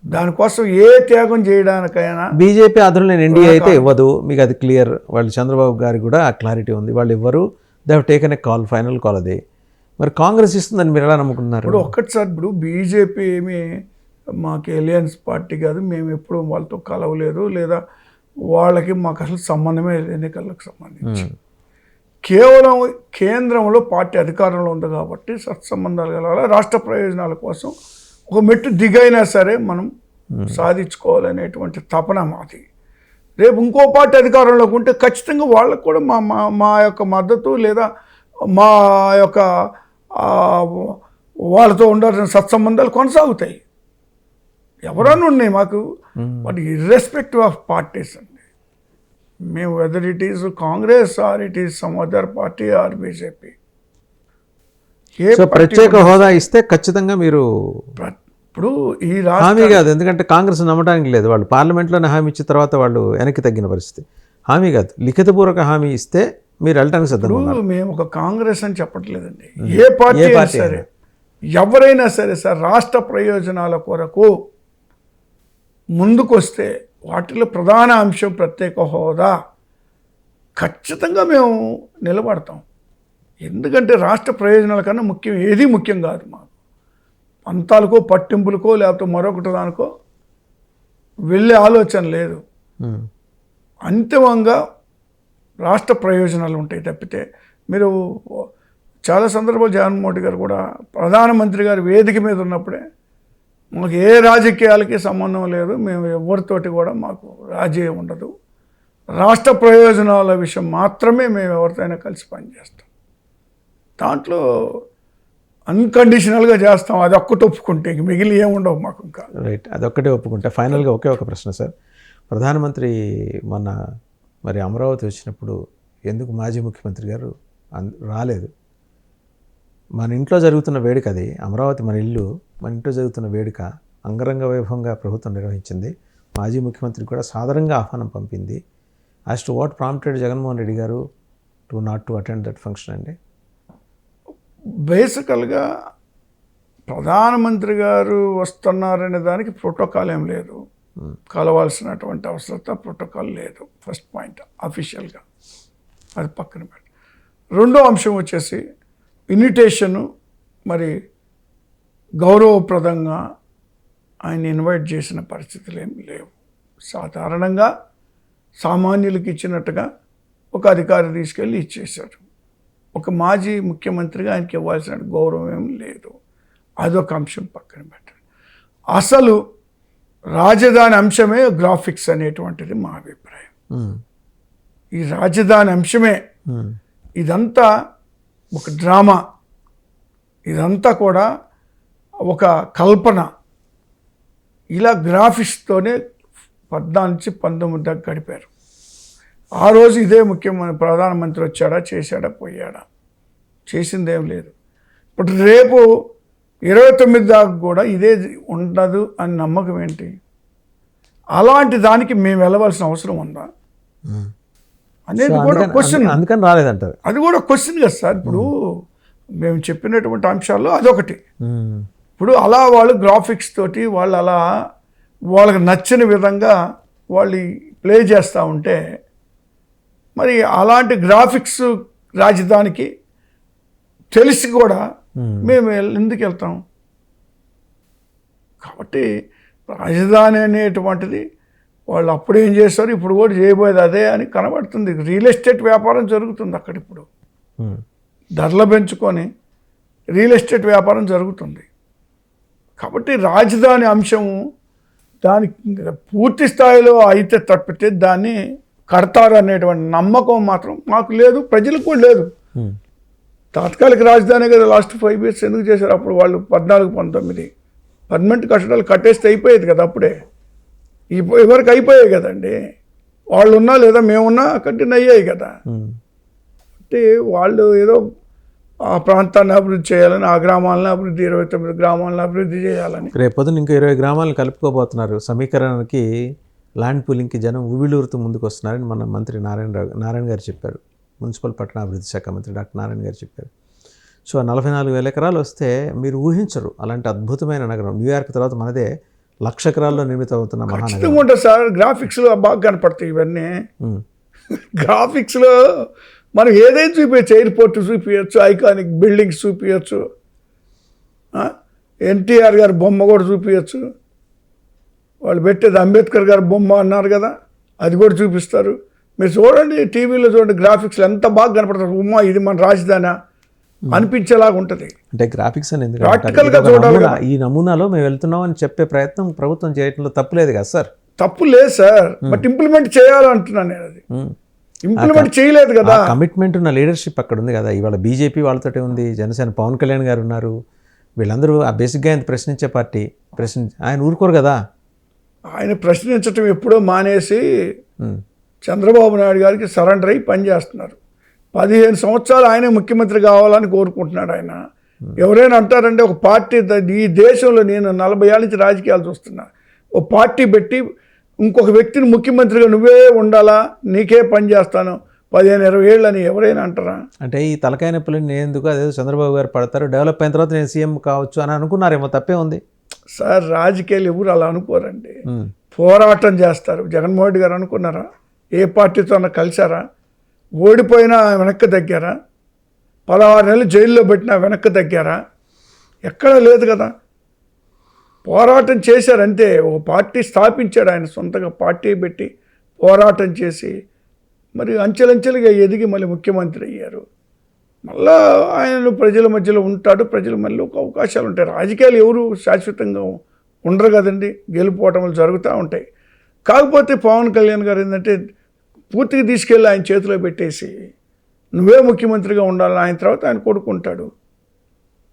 దానికోసం ఏ త్యాగం చేయడానికైనా బీజేపీ ఆధ్వర్యంలో ఎన్డీఏ అయితే ఇవ్వదు, మీకు అది క్లియర్. వాళ్ళు చంద్రబాబు గారికి కూడా ఆ క్లారిటీ ఉంది, వాళ్ళు ఇవ్వరు. They have taken a call, final call అది. మరి కాంగ్రెస్ ఇస్తుందని మీరు ఎలా నమ్ముకున్నారు? ఇప్పుడు ఒక్కటి సార్, ఇప్పుడు బీజేపీ ఏమి మాకు ఎలియన్స్ పార్టీ కాదు, మేము ఎప్పుడు వాళ్ళతో కలవలేదు, లేదా వాళ్ళకి మాకు అసలు సంబంధమే లేదు ఎన్నికలకు సంబంధించి. కేవలం కేంద్రంలో పార్టీ అధికారంలో ఉంది కాబట్టి సత్సంబంధాలు కలగాలి, రాష్ట్ర ప్రయోజనాల కోసం ఒక మెట్టు దిగైనా సరే మనం సాధించుకోవాలనేటువంటి తపన మాది. రేపు ఇంకో పార్టీ అధికారంలోకి ఉంటే ఖచ్చితంగా వాళ్ళకు కూడా మా మా మా యొక్క మద్దతు లేదా మా యొక్క వాళ్ళతో ఉండాల్సిన సత్సంబంధాలు కొనసాగుతాయి. ఎవరైనా ఉన్నాయి మాకు, బట్ ఇర్రెస్పెక్టివ్ ఆఫ్ పార్టీస్ అండి. మేము whether it is Congress or it is some other party or BJP, so ప్రత్యేక హోదా ఇస్తే ఖచ్చితంగా మీరు ఇప్పుడు ఈ హామీ కాదు, ఎందుకంటే కాంగ్రెస్ నమ్మడానికి లేదు. వాళ్ళు పార్లమెంట్లోనే హామీ ఇచ్చిన తర్వాత వాళ్ళు వెనక్కి తగ్గిన పరిస్థితి. హామీ కాదు, లిఖితపూర్వక హామీ ఇస్తే మీరు వెళ్ళడానికి సిద్ధంగా ఉన్నారు. మేము ఒక కాంగ్రెస్ అని చెప్పట్లేదండి, ఏ పార్టీ అయినా సరే ఎవరైనా సరే సార్ రాష్ట్ర ప్రయోజనాల కొరకు ముందుకొస్తే వాటిలో ప్రధాన అంశం ప్రత్యేక హోదా, ఖచ్చితంగా మేము నిలబడతాం. ఎందుకంటే రాష్ట్ర ప్రయోజనాల కన్నా ముఖ్యం ఏది ముఖ్యం కాదు మాకు. పంతాలకో పట్టింపులకో లేకపోతే మరొకటి దానికో వెళ్ళే ఆలోచన లేదు. అంతిమంగా రాష్ట్ర ప్రయోజనాలు ఉంటాయి తప్పితే, మీరు చాలా సందర్భాలు జగన్మోహన్ రెడ్డి గారు కూడా ప్రధానమంత్రి గారు వేదిక మీద ఉన్నప్పుడే మాకు ఏ రాజకీయాలకి సంబంధం లేదు, మేము ఎవరితోటి కూడా మాకు రాజీ ఉండదు, రాష్ట్ర ప్రయోజనాల విషయం మాత్రమే మేము ఎవరితోనైనా కలిసి పనిచేస్తాం, దాంట్లో అన్కండిషనల్గా చేస్తాం, అది ఒక్కటి ఒప్పుకుంటే ఇంక మిగిలి ఏముండవు మాకు ఇంకా. రైట్, అదొక్కటే ఒప్పుకుంటే. ఫైనల్గా ఒకే ఒక ప్రశ్న సార్, ప్రధానమంత్రి మొన్న మరి అమరావతి వచ్చినప్పుడు ఎందుకు మాజీ ముఖ్యమంత్రి గారు రాలేదు? మన ఇంట్లో జరుగుతున్న వేడుక అది, అమరావతి మన ఇల్లు, మన ఇంట్లో జరుగుతున్న వేడుక అంగరంగ వైభవంగా ప్రభుత్వం నిర్వహించింది. మాజీ ముఖ్యమంత్రి కూడా సాధారణంగా ఆహ్వానం పంపింది. As to what prompted Jaganmohan Reddy గారు not to attend that function అండి? బేసికల్గా ప్రధానమంత్రి గారు వస్తున్నారనే దానికి ప్రోటోకాల్ ఏం లేదు, కలవాల్సినటువంటి అవసరత ప్రోటోకాల్ లేదు. ఫస్ట్ పాయింట్ అఫీషియల్గా అది పక్కన పెట్టి, రెండో అంశం వచ్చేసి ఇన్విటేషను మరి గౌరవప్రదంగా ఆయన ఇన్వైట్ చేసిన పరిస్థితులు ఏమి లేవు. సాధారణంగా సామాన్యులకు ఇచ్చినట్టుగా ఒక అధికారి తీసుకెళ్ళి ఇచ్చేశారు. ఒక మాజీ ముఖ్యమంత్రిగా ఆయనకి ఇవ్వాల్సిన గౌరవం ఏం లేదు. అదొక అంశం పక్కన పెట్టండి. అసలు రాజధాని అంశమే గ్రాఫిక్స్ అనేటువంటిది మా అభిప్రాయం. ఈ రాజధాని అంశమే, ఇదంతా ఒక డ్రామా, ఇదంతా కూడా ఒక కల్పన. ఇలా గ్రాఫిక్స్తోనే 14 నుంచి 19 దాకా గడిపారు. ఆ రోజు ఇదే ముఖ్యమైన ప్రధానమంత్రి వచ్చాడా, చేశాడా, పోయాడా, చేసిందేం లేదు. ఇప్పుడు రేపు 29 దాకా కూడా ఇదే ఉండదు అని నమ్మకం ఏంటి? అలాంటి దానికి మేము వెళ్ళవలసిన అవసరం ఉందా అనేది కూడా క్వశ్చన్. అందుకని రాలేదంటారు. అది కూడా క్వశ్చన్ కదా సార్. ఇప్పుడు మేము చెప్పినటువంటి అంశాల్లో అదొకటి. ఇప్పుడు అలా వాళ్ళు గ్రాఫిక్స్ తోటి వాళ్ళు అలా వాళ్ళకి నచ్చిన విధంగా వాళ్ళు ప్లే చేస్తూ ఉంటే మరి అలాంటి గ్రాఫిక్స్ రాజధానికి తెలిసి కూడా మేము ఎందుకు వెళ్తాం? కాబట్టి రాజధాని అనేటువంటిది వాళ్ళు అప్పుడు ఏం చేస్తారు, ఇప్పుడు కూడా చేయబోయేది అదే అని కనబడుతుంది. రియల్ ఎస్టేట్ వ్యాపారం జరుగుతుంది అక్కడ, ఇప్పుడు ధరలు పెంచుకొని రియల్ ఎస్టేట్ వ్యాపారం జరుగుతుంది. కాబట్టి రాజధాని అంశము దానికి పూర్తి స్థాయిలో అయితే తప్పితే దాన్ని కడతారు అనేటువంటి నమ్మకం మాత్రం మాకు లేదు, ప్రజలకు కూడా లేదు. తాత్కాలిక రాజధాని కదా లాస్ట్ 5 years ఎందుకు చేశారు? అప్పుడు వాళ్ళు 14-19 పర్మనెంట్ కట్టడాలు కట్టేస్తే అయిపోయేది కదా అప్పుడే. ఎవరికి అయిపోయాయి కదండి, వాళ్ళు ఉన్నా లేదా మేమున్నా కట్టిన అయ్యాయి కదా. అంటే వాళ్ళు ఏదో ఆ ప్రాంతాన్ని అభివృద్ధి చేయాలని, ఆ గ్రామాలను అభివృద్ధి 29 గ్రామాలను అభివృద్ధి చేయాలని, రేపొద్దున ఇంకా 20 గ్రామాలను కలుపుకోబోతున్నారు. సమీకరణకి ల్యాండ్ పూలింగ్కి జనం ఉవిలూరుతూ ముందుకు వస్తున్నారని మన మంత్రి నారాయణ గారు చెప్పారు. మున్సిపల్ పట్టణాభివృద్ధి శాఖ మంత్రి డాక్టర్ నారాయణ గారు చెప్పారు. సో 44,000 ఎకరాలు వస్తే మీరు ఊహించరు అలాంటి అద్భుతమైన నగరం. న్యూయార్క్ తర్వాత మనదే 1,00,000 ఎకరాల్లో నిర్మితం అవుతున్న మహానగరం. ఉంటుంది సార్. గ్రాఫిక్స్లో బాగా కనపడతాయి ఇవన్నీ. గ్రాఫిక్స్లో మనం ఏదైనా చూపించచ్చు, ఎయిర్పోర్ట్ చూపించచ్చు, ఐకానిక్ బిల్డింగ్స్ చూపించచ్చు, ఎన్టీఆర్ గారి బొమ్మ కూడా చూపించచ్చు. వాళ్ళు పెట్టేది అంబేద్కర్ గారి బొమ్మ అన్నారు కదా, అది కూడా చూపిస్తారు. మీరు చూడండి, టీవీలో చూడండి, గ్రాఫిక్స్లో ఎంత బాగా కనపడుతుంది. ఉమ్మా ఇది మన రాజధాని అనిపించేలాగా ఉంటుంది. అంటే గ్రాఫిక్స్ అని ఎందుకు ప్రాక్టికల్గా అంటారు? ఇది ఒక చూడాలి నమూనా. ఈ నమూనాలో మేము వెళ్తున్నాం అని చెప్పే ప్రయత్నం ప్రభుత్వం చేయడంలో తప్పులేదు కదా సార్. తప్పు లేదు సార్, బట్ ఇంప్లిమెంట్ చేయాలంటున్నాను నేను. అది ఇంప్లిమెంట్ చేయలేదు కదా. కమిట్మెంట్ ఉన్న లీడర్షిప్ అక్కడ ఉంది కదా. ఇవాళ బీజేపీ వాళ్ళతోటే ఉంది, జనసేన పవన్ కళ్యాణ్ గారు ఉన్నారు, వీళ్ళందరూ ఆ బేసిక్గా ఆయన ప్రశ్నించే పార్టీ. ఆయన ఊరుకోరు కదా. ఆయన ప్రశ్నించటం ఎప్పుడో మానేసి చంద్రబాబు నాయుడు గారికి సరెండర్ అయ్యి పనిచేస్తున్నారు. 15 సంవత్సరాలు ఆయనే ముఖ్యమంత్రి కావాలని కోరుకుంటున్నాడు ఆయన. ఎవరైనా అంటారంటే ఒక పార్టీ, ఈ దేశంలో నేను 40 ఏళ్ళ నుంచి రాజకీయాలు చూస్తున్నా, ఓ పార్టీ పెట్టి ఇంకొక వ్యక్తిని ముఖ్యమంత్రిగా నువ్వే ఉండాలా, నీకే పని చేస్తాను 15-20 ఏళ్ళు అని ఎవరైనా అంటారా? అంటే ఈ తలకాయ నొప్పులు నేను ఎందుకు, అదేదో చంద్రబాబు గారు పడతారు, డెవలప్ అయిన తర్వాత నేను సీఎం కావచ్చు అని అనుకున్నారేమో, తప్పే ఉంది సార్. రాజకీయాలు ఎవరు అలా అనుకోరండి, పోరాటం చేస్తారు. జగన్మోహన్ రెడ్డి గారు అనుకున్నారా? ఏ పార్టీతో అన్న కలిశారా? ఓడిపోయినా వెనక్కి తగ్గారా? 16 నెలలు జైల్లో పెట్టినా వెనక్కి తగ్గారా? ఎక్కడా లేదు కదా. పోరాటం చేశారంతే. ఒక పార్టీ స్థాపించాడు ఆయన, సొంతంగా పార్టీ పెట్టి పోరాటం చేసి మరి అంచెలంచెలుగా ఎదిగి మళ్ళీ ముఖ్యమంత్రి అయ్యారు. మళ్ళా ఆయన ప్రజల మధ్యలో ఉంటాడు, ప్రజల మళ్ళీ ఒక అవకాశాలు ఉంటాయి. రాజకీయాలు ఎవరు శాశ్వతంగా ఉండరు కదండి, గెలుపోవటములు జరుగుతూ ఉంటాయి. కాకపోతే పవన్ కళ్యాణ్ గారు ఏంటంటే పూర్తిగా తీసుకెళ్ళి ఆయన చేతిలో పెట్టేసి నువ్వే ముఖ్యమంత్రిగా ఉండాలని, ఆయన తర్వాత ఆయన కొడుకుంటాడు.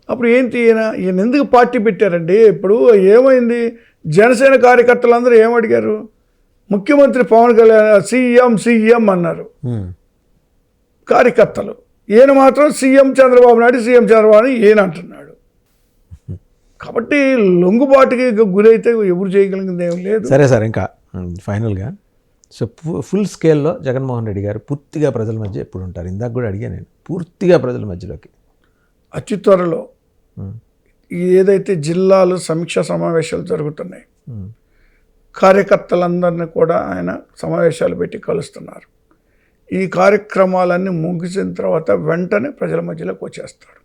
అప్పుడు ఏంటి, ఈయన ఎందుకు పార్టీ పెట్టారండి? ఇప్పుడు ఏమైంది, జనసేన కార్యకర్తలందరూ ఏమడిగారు? ముఖ్యమంత్రి పవన్ కళ్యాణ్ సీఎం అన్నారు కార్యకర్తలు. ఈయన మాత్రం సీఎం చంద్రబాబు నాయుడు ఈయన అంటున్నాడు. కాబట్టి లొంగుబాటుకి గురైతే ఎవరు చేయగలిగింది ఏం లేదు. సరే సార్, ఇంకా ఫైనల్గా సో ఫుల్ స్కేల్లో జగన్మోహన్ రెడ్డి గారు పూర్తిగా ప్రజల మధ్య ఎప్పుడు ఉంటారు? ఇందాక కూడా అడిగా నేను, పూర్తిగా ప్రజల మధ్యలోకి అతి త్వరలో ఏదైతే జిల్లాలు సమీక్షా సమావేశాలు జరుగుతున్నాయి, కార్యకర్తలందరినీ కూడా ఆయన సమావేశాలు పెట్టి కలుస్తున్నారు. ఈ కార్యక్రమాలన్నీ ముగిసిన తర్వాత వెంటనే ప్రజల మధ్యలోకి వచ్చేస్తాడు.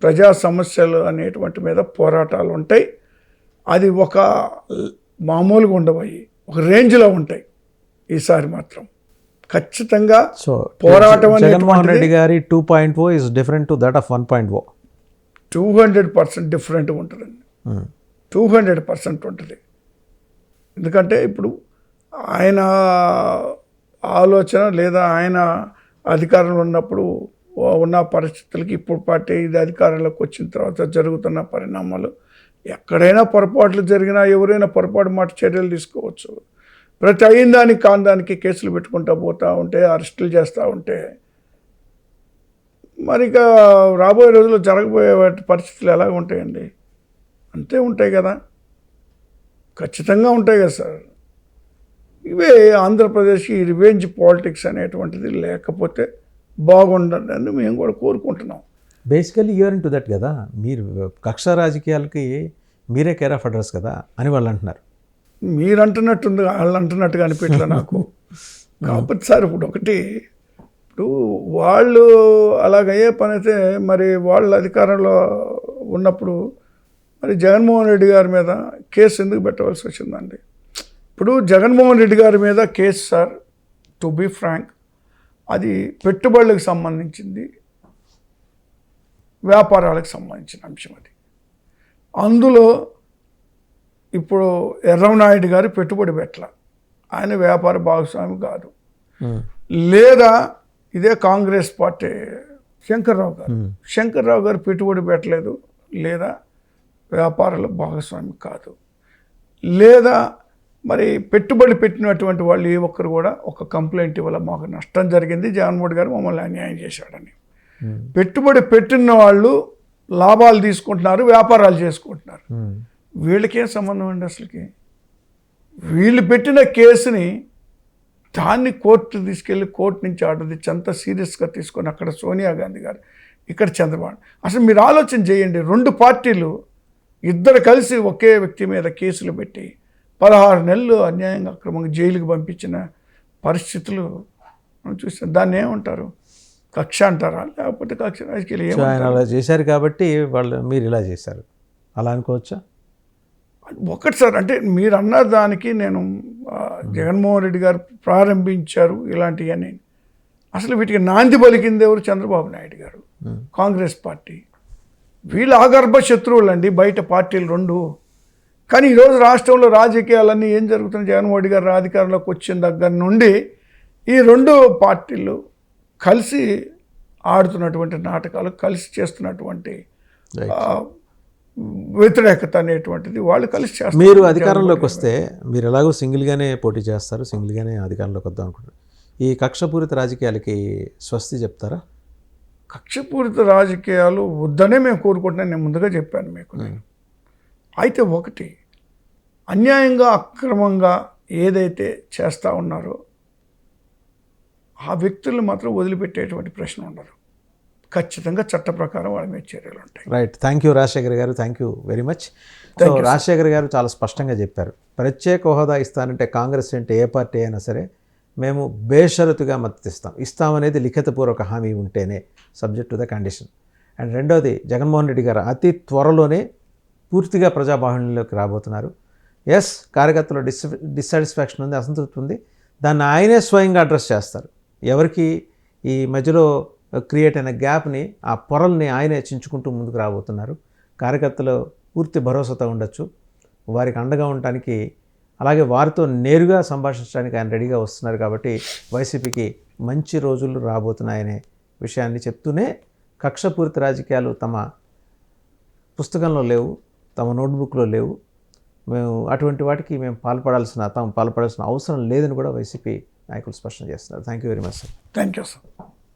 ప్రజా సమస్యలు అనేటువంటి మీద పోరాటాలు ఉంటాయి. అది ఒక మామూలుగా ఉండబోయి ఒక రేంజ్లో ఉంటాయి. ఈసారి మాత్రం ఖచ్చితంగా సో పోరాటం జగన్మోహన్ రెడ్డి గారి 2.0 is different to that of 1.0. 200% డిఫరెంట్గా ఉంటుందండి. 200% ఉంటుంది. ఎందుకంటే ఇప్పుడు ఆయన ఆలోచన లేదా ఆయన అధికారంలో ఉన్నప్పుడు ఉన్న పరిస్థితులకి ఇప్పుడు పార్టీ ఇది అధికారంలోకి వచ్చిన తర్వాత జరుగుతున్న పరిణామాలు, ఎక్కడైనా పొరపాట్లు జరిగినా ఎవరైనా పొరపాటు మాట చర్యలు తీసుకోవచ్చు. ప్రతి అయిన దానికి కాని దానికి కేసులు పెట్టుకుంటూ పోతూ ఉంటే, అరెస్టులు చేస్తూ ఉంటే మరి ఇక రాబోయే రోజుల్లో జరగబోయే పరిస్థితులు ఎలాగ ఉంటాయండి? అంతే ఉంటాయి కదా, ఖచ్చితంగా ఉంటాయి కదా సార్. ఇవే ఆంధ్రప్రదేశ్కి ఈ రివెంజ్ పాలిటిక్స్ అనేటువంటిది లేకపోతే బాగుండదని మేము కూడా కోరుకుంటున్నాం. Basically you're into that కదా. మీరు కక్ష రాజకీయాలకి మీరే కేర్ ఆఫ్ అడ్రస్ కదా అని వాళ్ళు అంటున్నారు. మీరు అంటున్నట్టుంది, వాళ్ళు అంటున్నట్టుగా అనిపించలే నాకు. కాకపోతే సార్ ఇప్పుడు వాళ్ళు అలాగయ్యే పని అయితే మరి వాళ్ళ అధికారంలో ఉన్నప్పుడు మరి జగన్మోహన్ రెడ్డి గారి మీద కేసు ఎందుకు పెట్టవలసి వచ్చిందండి? ఇప్పుడు జగన్మోహన్ రెడ్డి గారి మీద case sir, to be frank, అది పెట్టుబడులకు సంబంధించింది, వ్యాపారాలకు సంబంధించిన అంశం. అది అందులో ఇప్పుడు ఎర్రమనాయుడు గారు పెట్టుబడి పెట్టాల, ఆయన వ్యాపార భాగస్వామి కాదు. లేదా ఇదే కాంగ్రెస్ పార్టీ శంకర్రావు గారు పెట్టుబడి పెట్టలేదు, లేదా వ్యాపారాల భాగస్వామి కాదు. లేదా మరి పెట్టుబడి పెట్టినటువంటి వాళ్ళు ఏ ఒక్కరు కూడా ఒక కంప్లైంట్ వల్ల మాకు నష్టం జరిగింది, జగన్మోహన్ గారు మమ్మల్ని అన్యాయం చేశాడని. పెట్టుబడి పెట్టిన వాళ్ళు లాభాలు తీసుకుంటున్నారు, వ్యాపారాలు చేసుకుంటున్నారు. వీళ్ళకేం సంబంధం అండి అసలుకి? వీళ్ళు పెట్టిన కేసుని దాన్ని కోర్టు తీసుకెళ్ళి కోర్టు నుంచి ఆర్డర్ తెచ్చి అంత సీరియస్గా తీసుకొని అక్కడ సోనియా గాంధీ గారు, ఇక్కడ చంద్రబాబు. అసలు మీరు ఆలోచన చేయండి, 2 పార్టీలు ఇద్దరు కలిసి ఒకే వ్యక్తి మీద కేసులు పెట్టి 16 నెలలు అన్యాయంగా అక్రమంగా జైలుకి పంపించిన పరిస్థితులు మనం చూస్తాం. దాన్ని ఏమంటారు? కక్ష అంటారా, లేకపోతే కక్ష రాజకీయాలు? ఆయన అలా చేశారు కాబట్టి మీరు ఇలా చేశారు అలా అనుకోవచ్చా? ఒకటి సార్, అంటే మీరు అన్న దానికి నేను జగన్మోహన్ రెడ్డి గారు ప్రారంభించారు ఇలాంటివన్నీ. అసలు వీటికి నాంది పలికింది ఎవరు? చంద్రబాబు నాయుడు గారు, కాంగ్రెస్ పార్టీ. వీళ్ళు ఆగర్భ శత్రువులు అండి, బయట పార్టీలు రెండు. కానీ ఈరోజు రాష్ట్రంలో రాజకీయాలన్నీ ఏం జరుగుతున్నాయి? జగన్మోహన్ రెడ్డి గారు అధికారంలోకి వచ్చిన దగ్గర నుండి ఈ రెండు పార్టీలు కలిసి ఆడుతున్నటువంటి నాటకాలు, కలిసి చేస్తున్నటువంటి వ్యతిరేకత అనేటువంటిది వాళ్ళు కలిసి చేస్తారు. మీరు అధికారంలోకి వస్తే మీరు ఎలాగో సింగిల్గానే పోటీ చేస్తారు, సింగిల్గానే అధికారంలోకి వద్దాం అనుకుంటారు. ఈ కక్షపూరిత రాజకీయాలకి స్వస్తి చెప్తారా? కక్షపూరిత రాజకీయాలు వద్దనే మేము కోరుకుంటున్నాను. నేను ముందుగా చెప్పాను మీకు. అయితే ఒకటి, అన్యాయంగా అక్రమంగా ఏదైతే చేస్తూ ఉన్నారో ఆ వ్యక్తులను మాత్రం వదిలిపెట్టేటువంటి ప్రశ్న ఉండదు. ఖచ్చితంగా చట్ట ప్రకారం వాళ్ళ మీద చర్యలు ఉంటాయి. రైట్. థ్యాంక్ యూ రాజశేఖర్ గారు, thank you very much. So Rajasekhar గారు చాలా స్పష్టంగా చెప్పారు, ప్రత్యేక హోదా ఇస్తానంటే కాంగ్రెస్ అంటే ఏ పార్టీ అయినా సరే మేము బేషరతుగా మద్దతు ఇస్తామనేది లిఖితపూర్వక హామీ ఉంటేనే, subject to the condition. And రెండోది, జగన్మోహన్ రెడ్డి గారు అతి త్వరలోనే పూర్తిగా ప్రజాబాహుళ్యంలోకి రాబోతున్నారు. ఎస్, కార్యకర్తలో డిస్సాటిస్ఫాక్షన్ ఉంది, అసంతృప్తి ఉంది, దాన్ని ఆయనే స్వయంగా అడ్రస్ చేస్తారు. ఎవరికి ఈ మధ్యలో క్రియేట్ అయిన గ్యాప్ని, ఆ పొరల్ని ఆయనే చించుకుంటూ ముందుకు రాబోతున్నారు. కార్యకర్తలు పూర్తి భరోసాతో ఉండొచ్చు, వారికి అండగా ఉండటానికి, అలాగే వారితో నేరుగా సంభాషించడానికి ఆయన రెడీగా వస్తున్నారు. కాబట్టి వైసీపీకి మంచి రోజులు రాబోతున్నాయనే విషయాన్ని చెప్తూనే, కక్షపూరిత రాజకీయాలు తమ పుస్తకంలో లేవు, తమ నోట్బుక్లో లేవు, మేము అటువంటి వాటికి తాము పాల్పడాల్సిన అవసరం లేదని కూడా వైసీపీ నాయకులు స్పష్టం చేస్తున్నారు. Thank you very much sir. Thank you sir.